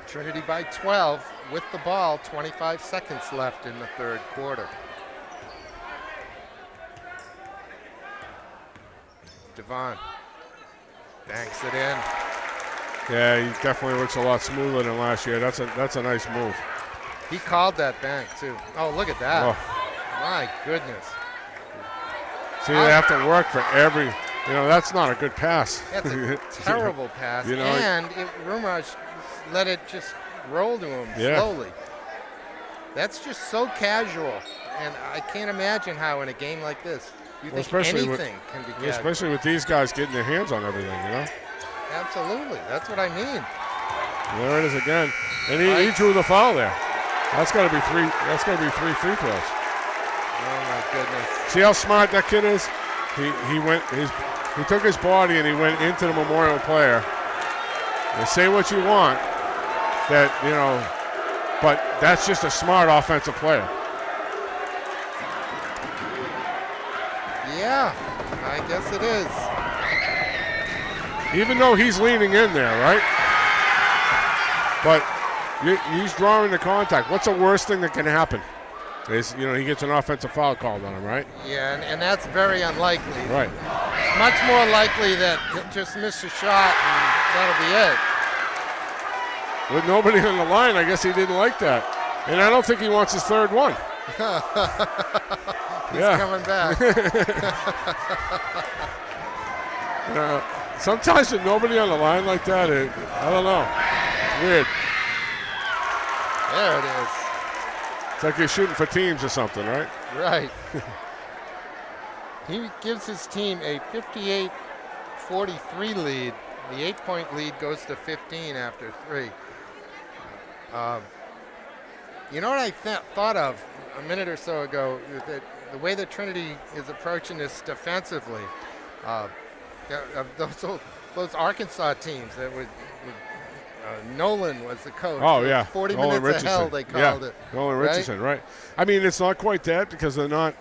Trinity by 12 with the ball, 25 seconds left in the third quarter. Devon banks it in. Yeah, he definitely looks a lot smoother than last year. That's a nice move. He called that bank too. Oh, look at that. Oh. My goodness. See, they have to work for every, that's not a good pass. That's a terrible pass. And Rumraj let it just roll to him slowly. That's just so casual. And I can't imagine how in a game like this, you think anything can be casual. Especially with these guys getting their hands on everything, Absolutely. That's what I mean. There it is again. And he drew the foul there. That's got to be three. That's got to be three free throws. Oh my goodness! See how smart that kid is? He took his body and he went into the Memorial player. And say what you want, but that's just a smart offensive player. Yeah, I guess it is. Even though he's leaning in there, right? But he's drawing the contact. What's the worst thing that can happen? Is he gets an offensive foul called on him, right? Yeah, and that's very unlikely. Right. Much more likely that he'll just miss a shot and that'll be it. With nobody on the line, I guess he didn't like that. And I don't think he wants his third one. He's coming back. Sometimes with nobody on the line like that, I don't know. It's weird. There it is. It's like you're shooting for teams or something, right? Right. He gives his team a 58-43 lead. The 8-point lead goes to 15 after 3. You know what I thought of a minute or so ago? That the way that Trinity is approaching this defensively, those Arkansas teams that would Nolan was the coach. Oh, yeah. 40 Nolan minutes Richardson. of hell, they called it. Nolan Richardson, right. I mean, it's not quite that because they're not,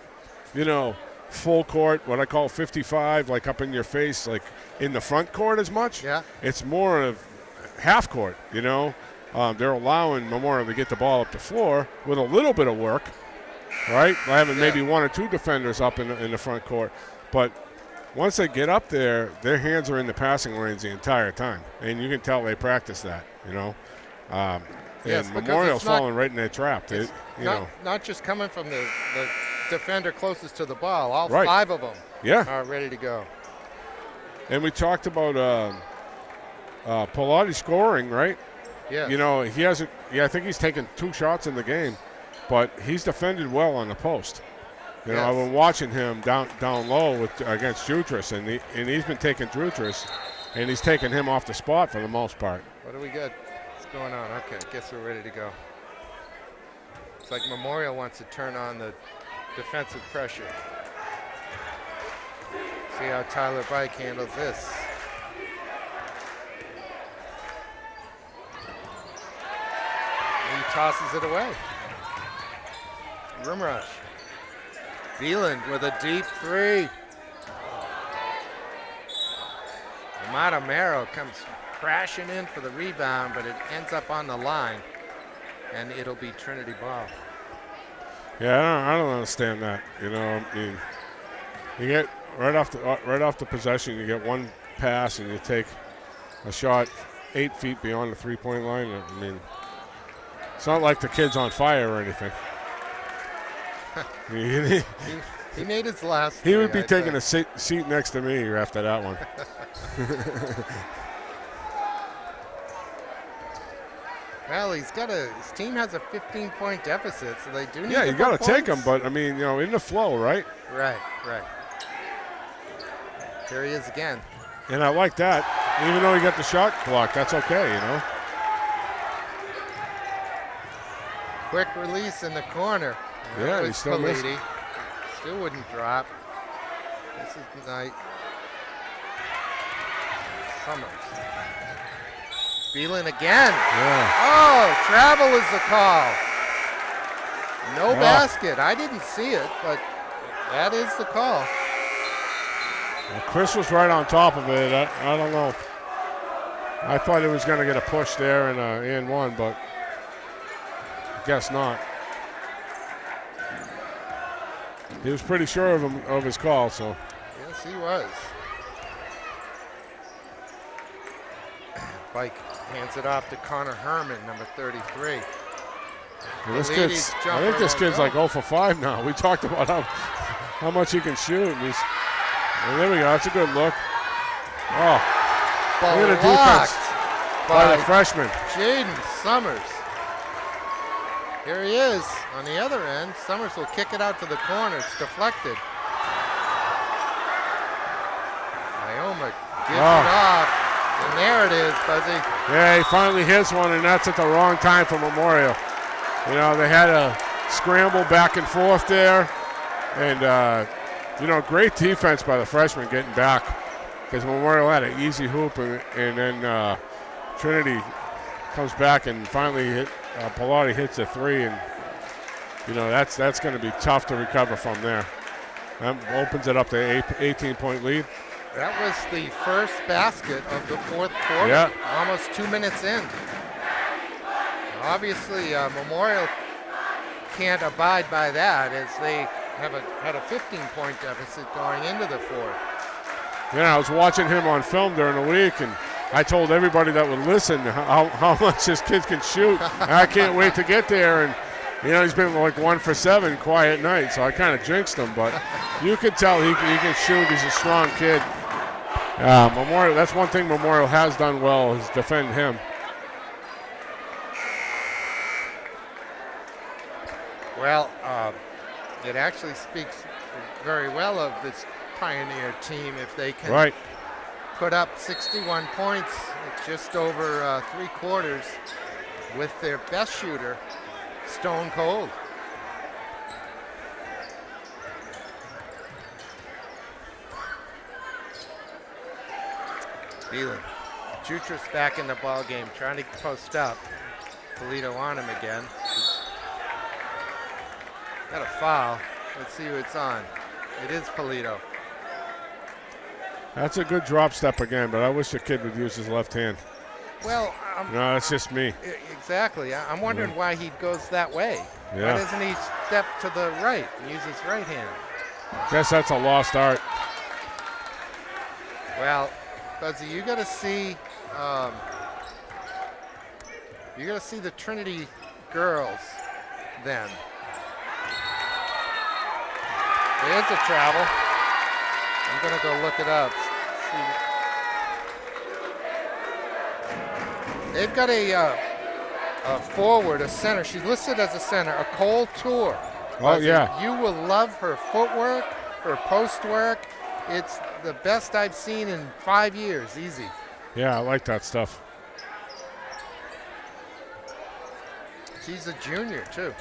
full court, what I call 55, like up in your face, like in the front court as much. Yeah. It's more of half court, They're allowing Memorial to get the ball up the floor with a little bit of work, right? Having maybe one or two defenders up in the front court. But once they get up there, their hands are in the passing lanes the entire time. And you can tell they practice that, Yes, and Memorial's falling right in their trap. Not just coming from the defender closest to the ball. All right. 5 of them are ready to go. And we talked about Pilati scoring, right? Yeah. He hasn't – I think he's taken 2 shots in the game, but he's defended well on the post. I've been watching him down low against Jutras, and he's been taking Jutras, and he's taking him off the spot for the most part. What do we got? What's going on? Okay, guess we're ready to go. It's like Memorial wants to turn on the defensive pressure. See how Tyler Bike handles this. He tosses it away. Rumraj. Veland with a deep 3. Matamero comes crashing in for the rebound, but it ends up on the line, and it'll be Trinity ball. Yeah, I don't understand that. You know, I mean, you get right off the possession, you get one pass and you take a shot 8 feet beyond the 3-point line. I mean, it's not like the kid's on fire or anything. He made his last. He would be taking a seat next to me after that one. Well, his team has a 15-point deficit, so they do need. Yeah, you got to take points. them, but I mean, you know, in the flow, right? Right. Here he is again. And I like that. Even though he got the shot blocked, that's okay, you know. Quick release in the corner. Yeah, he still missed. Still wouldn't drop. This is the night. Summers. Beelan again. Yeah. Oh, travel is the call. No basket. I didn't see it, but that is the call. Well, Chris was right on top of it. I don't know. I thought he was going to get a push there and one, but I guess not. He was pretty sure of his call, so. Yes, he was. Bike hands it off to Connor Herman, number 33. I think this kid's like 0 for 5 now. We talked about how much he can shoot. And there we go. That's a good look. Oh, look at the defense by the freshman. Jaden Summers. Here he is on the other end. Summers will kick it out to the corner. It's deflected. Ioma gives it off. And there it is, Buzzy. Yeah, he finally hits one, and that's at the wrong time for Memorial. You know, they had a scramble back and forth there. And, you know, great defense by the freshman getting back because Memorial had an easy hoop, and then Trinity comes back and finally Pilati hits a three, and, you know, that's going to be tough to recover from there. That opens it up to 18-point lead. That was the first basket of the fourth quarter, yeah. Almost 2 minutes in. Obviously, Memorial can't abide by that as they had a 15-point deficit going into the fourth. Yeah, I was watching him on film during the week, and I told everybody that would listen how much this kid can shoot. I can't wait to get there, and you know, he's been like 1 for 7 quiet night, so I kind of jinxed him, but you can tell he can shoot. He's a strong kid. Memorial, that's one thing Memorial has done well is defend him. Well, it actually speaks very well of this Pioneer team if they can put up 61 points at just over 3 quarters with their best shooter stone cold. Beelan. Jutras back in the ball game, trying to post up. Polito on him again. Got a foul. Let's see who it's on. It is Polito. That's a good drop step again, but I wish the kid would use his left hand. Well, no, that's just me. Exactly. I'm wondering why he goes that way. Yeah. Why doesn't he step to the right and use his right hand? Guess that's a lost art. Well, Buzzy, you got to see the Trinity girls then. There's a travel. I'm going to go look it up. They've got a forward, a center. She's listed as a center, a Cole Tour. Oh, yeah. You will love her footwork, her post work. It's the best I've seen in 5 years, easy. Yeah, I like that stuff. She's a junior, too.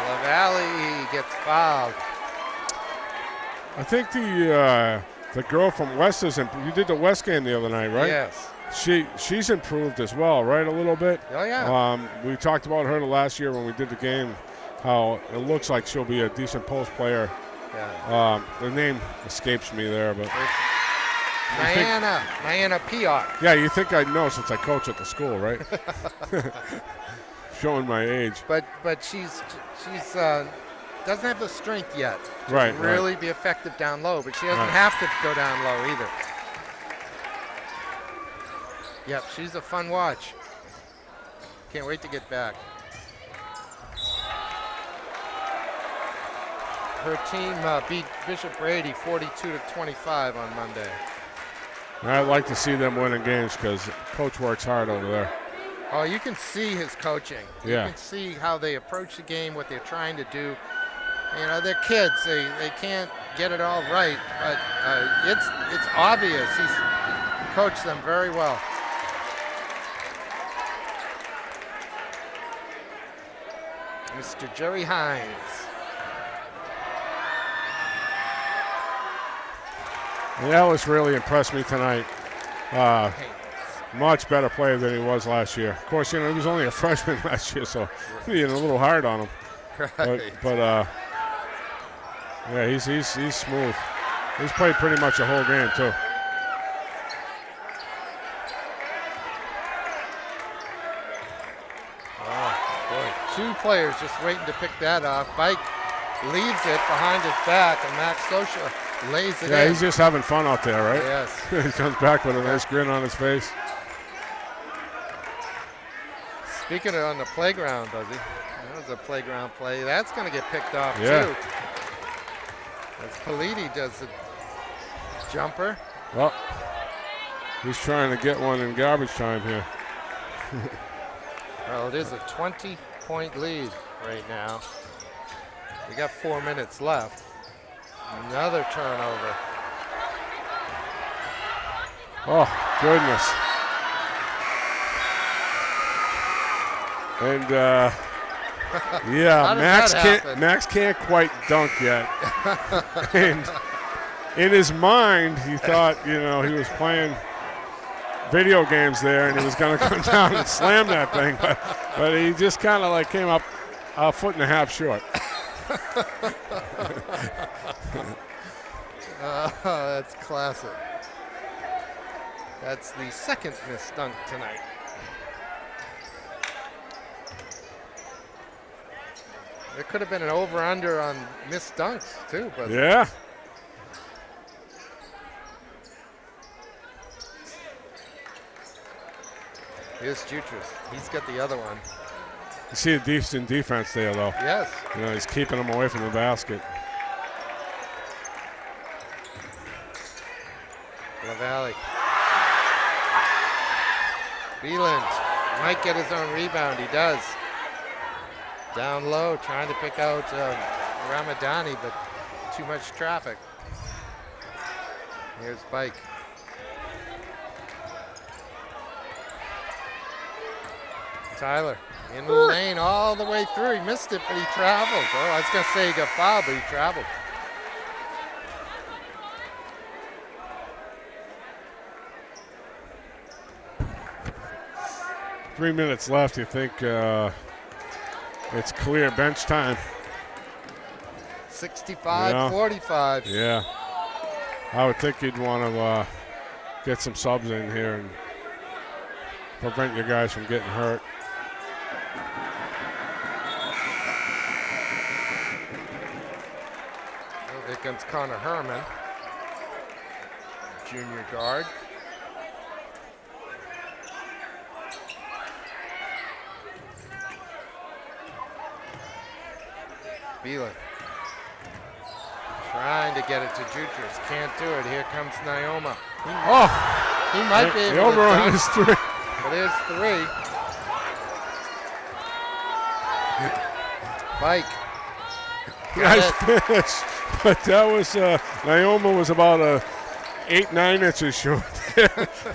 LaValle gets fouled. I think the girl from West you did the West game the other night, right? Yes. She's improved as well, right, a little bit? Oh, yeah. We talked about her the last year when we did the game, how it looks like she'll be a decent post player. Yeah. The name escapes me there, but Diana Pioch. Yeah, you think I'd know since I coach at the school, right? showing my age. But she's doesn't have the strength yet to Right, really right. be effective down low, but she doesn't Right. have to go down low either. Yep, she's a fun watch. Can't wait to get back. Her team beat Bishop Brady 42-25 on Monday. I'd like to see them winning games because Coach works hard over there. Oh, you can see his coaching. Yeah. You can see how they approach the game, what they're trying to do. You know, they're kids. They can't get it all right, but it's obvious. He's coached them very well. Mr. Jerry Hines. And Ellis really impressed me tonight. Much better player than he was last year. Of course, you know, he was only a freshman last year, so being a little hard on him. Right. But yeah, he's smooth. He's played pretty much the whole game too. Oh, boy. Two players just waiting to pick that off. Bike leaves it behind his back, and Max Socha lays it in. Yeah, he's just having fun out there, right? Yes. He comes back with a nice grin on his face. Speaking of on the playground, does he? That was a playground play. That's going to get picked off, Yeah. too. As Politi does the jumper. Well, he's trying to get one in garbage time here. Well, it is a 20-point lead right now. We got 4 minutes left. Another turnover. Oh, goodness. And yeah, Max can't quite dunk yet. And in his mind, he thought, you know, he was playing video games there and he was going to come down and slam that thing, but he just kind of like came up a foot and a half short. That's classic. That's the second missed dunk tonight. There could have been an over-under on missed dunks, too. But Yeah. here's Jutras. He's got the other one. You see a decent defense there, though. Yes. You know, he's keeping them away from the basket. LaValle. Beeland might get his own rebound. He does. Down low, trying to pick out Ramadani, but too much traffic. Here's Bike. Tyler in the lane all the way through. He missed it, but he traveled. Oh, I was going to say he got fouled, but he traveled. Three minutes left. You think it's clear bench time? 65-45. Yeah. I would think you'd want to get some subs in here and prevent your guys from getting hurt. Oh, here comes Connor Herman, junior guard. Beelan trying to get it to Jutras. Can't do it. Here comes Naoma. He might be able to on dunk, his three. but there's three. Bike. Nice finish. But that was, Naoma was about 8-9 inches short.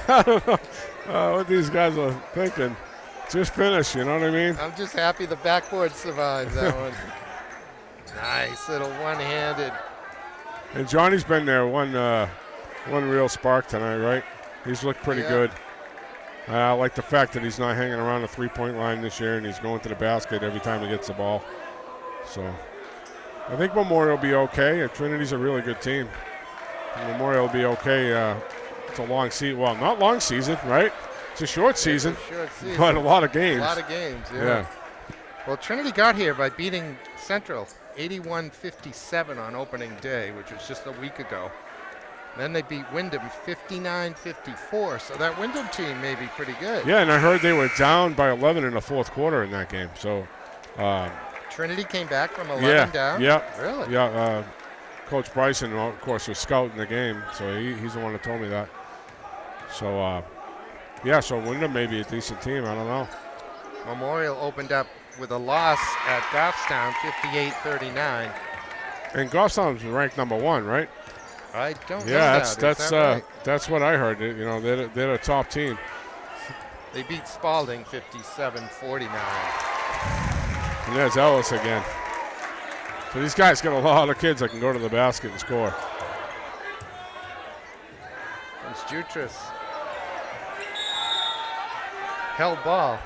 I don't know what these guys are thinking. Just finish, you know what I mean? I'm just happy the backboard survived that one. Nice little one-handed. And Johnny's been there one real spark tonight, right? He's looked pretty good. I like the fact that he's not hanging around the three-point line this year and he's going to the basket every time he gets the ball. So I think Memorial will be okay. Trinity's a really good team. Memorial will be okay. It's a long season. Well, not long season, right? It's a short season, Short season. but a lot of games. A lot of games, yeah. Well, Trinity got here by beating Central 81-57 on opening day, which was just a week ago. Then they beat Wyndham 59-54, so that Wyndham team may be pretty good. Yeah, and I heard they were down by 11 in the fourth quarter in that game. So Trinity came back from 11 down? Yeah. Really? Yeah. Coach Bryson, of course, was scouting the game, so he's the one that told me that. So, so Wyndham may be a decent team. I don't know. Memorial opened up with a loss at Goffstown, 58-39. And Goffstown's ranked number 1, right? I don't know that. Right? That's what I heard. You know, they're a top team. They beat Spalding 57-49. And there's Ellis again. So these guys got a lot of kids that can go to the basket and score. Comes Jutras. Held ball.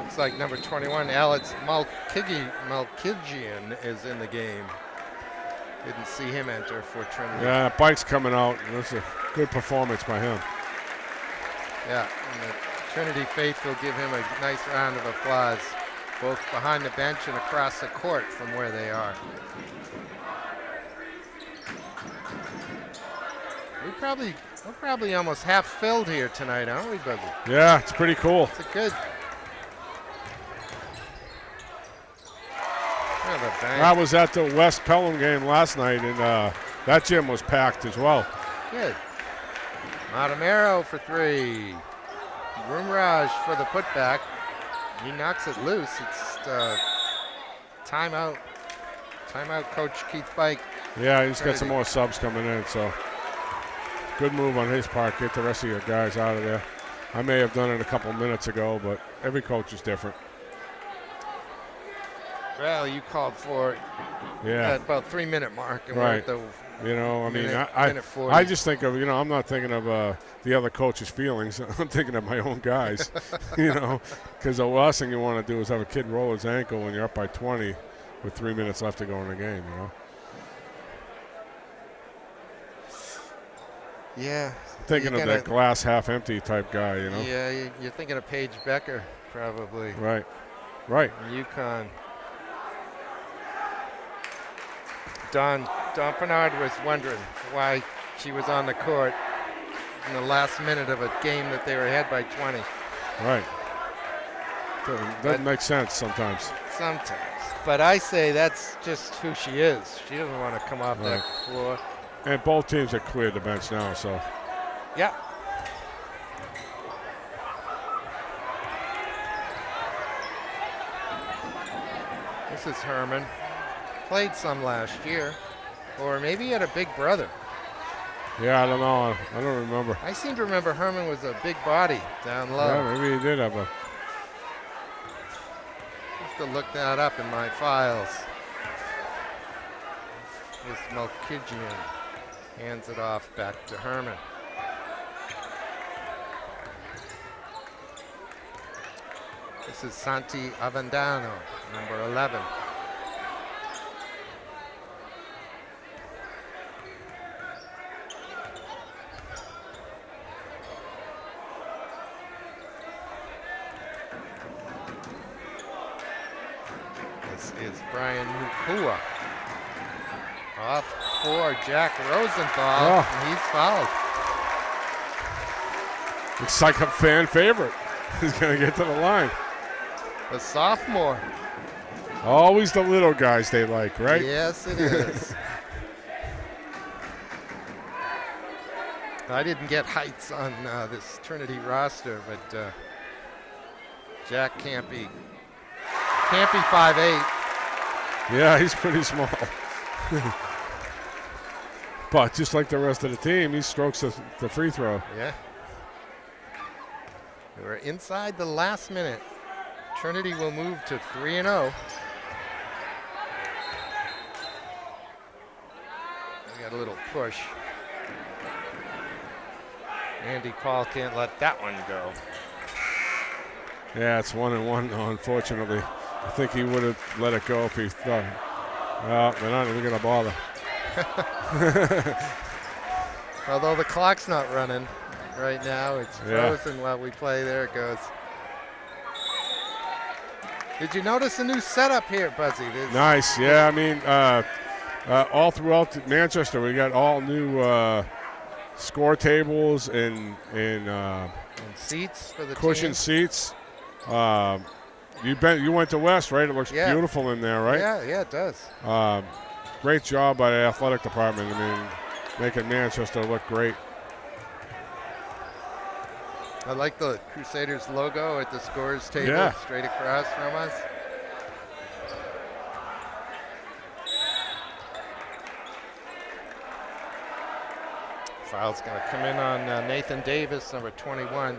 Looks like number 21, Alex Malkidjian, is in the game. Didn't see him enter for Trinity. Yeah, Bike's coming out. That's a good performance by him. Yeah, and the Trinity faithful give him a nice round of applause, both behind the bench and across the court from where they are. We're probably almost half filled here tonight, aren't we, Bubby? Yeah, it's pretty cool. It's a good. I was at the West Pelham game last night, and that gym was packed as well. Good. Montemero for 3. Roomraj for the putback. He knocks it loose. It's timeout. Timeout, Coach Keith Bike. Yeah, he's got some more subs coming in, so good move on his part. Get the rest of your guys out of there. I may have done it a couple minutes ago, but every coach is different. Well, you called for it at about 3-minute mark. And right. We're at the I just think of, I'm not thinking of the other coach's feelings. I'm thinking of my own guys, because the last thing you want to do is have a kid roll his ankle when you're up by 20 with 3 minutes left to go in the game, Yeah. Thinking of that glass half empty type guy, Yeah, you're thinking of Paige Becker, probably. Right. UConn. Don Bernard was wondering why she was on the court in the last minute of a game that they were ahead by 20. Right. Doesn't make sense sometimes. Sometimes. But I say that's just who she is. She doesn't want to come off that floor. And both teams have cleared the bench now, so. Yeah. This is Herman. Played some last year, or maybe he had a big brother. Yeah, I don't know. I don't remember. I seem to remember Herman was a big body down low. Yeah, maybe he did have a. I have to look that up in my files. This Malkidjian hands it off back to Herman. This is Santi Avendano, number 11. Is Brian Mukua. Off for Jack Rosenthal. And he's fouled. It's like a fan favorite. He's going to get to the line. The sophomore. Always the little guys they like, right? Yes, it is. I didn't get heights on this Trinity roster, but Jack can't be 5'8". Yeah, he's pretty small. But just like the rest of the team, he strokes the free throw. Yeah. We're inside the last minute. Trinity will move to 3-0. We got a little push. Andy Paul can't let that one go. Yeah, it's 1-1, unfortunately. I think he would have let it go if he thought, well, they're not even going to bother. Although the clock's not running right now. It's frozen while we play. There it goes. Did you notice the new setup here, Buzzy? Nice. Yeah, I mean, all throughout Manchester, we got all new score tables and seats for the cushion team. seats. You went to West, right? It looks beautiful in there, right? Yeah, it does. Great job by the athletic department. I mean, making Manchester look great. I like the Crusaders logo at the scores table straight across from us. Foul's going to come in on Nathan Davis, number 21,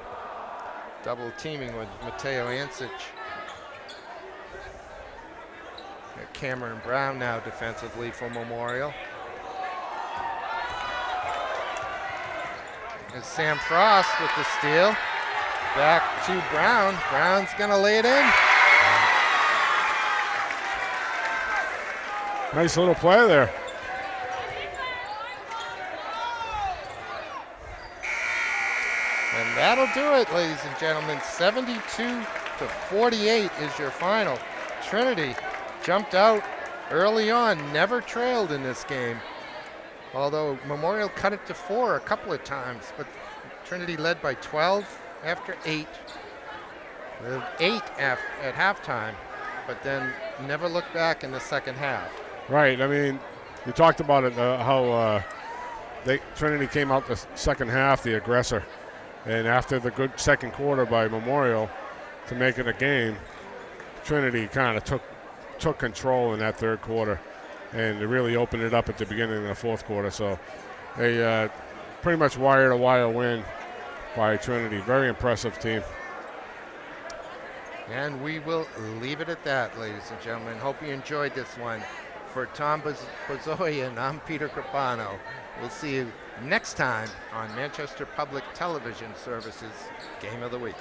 double teaming with Mateo Ansich. Cameron Brown now defensively for Memorial. There's Sam Frost with the steal. Back to Brown. Brown's gonna lay it in. Nice little play there. And that'll do it, ladies and gentlemen. 72-48 is your final. Trinity jumped out early on, never trailed in this game. Although Memorial cut it to 4 a couple of times, but Trinity led by 12 after 8. 8 at halftime, but then never looked back in the second half. Right. I mean, you talked about it, how Trinity came out the second half, the aggressor. And after the good second quarter by Memorial to make it a game, Trinity kind of took control in that third quarter. And they really opened it up at the beginning of the fourth quarter. So a pretty much wire-to-wire win by Trinity. Very impressive team. And we will leave it at that, ladies and gentlemen. Hope you enjoyed this one. For Tom Bozoyan, I'm Peter Capano. We'll see you next time on Manchester Public Television Services Game of the Week.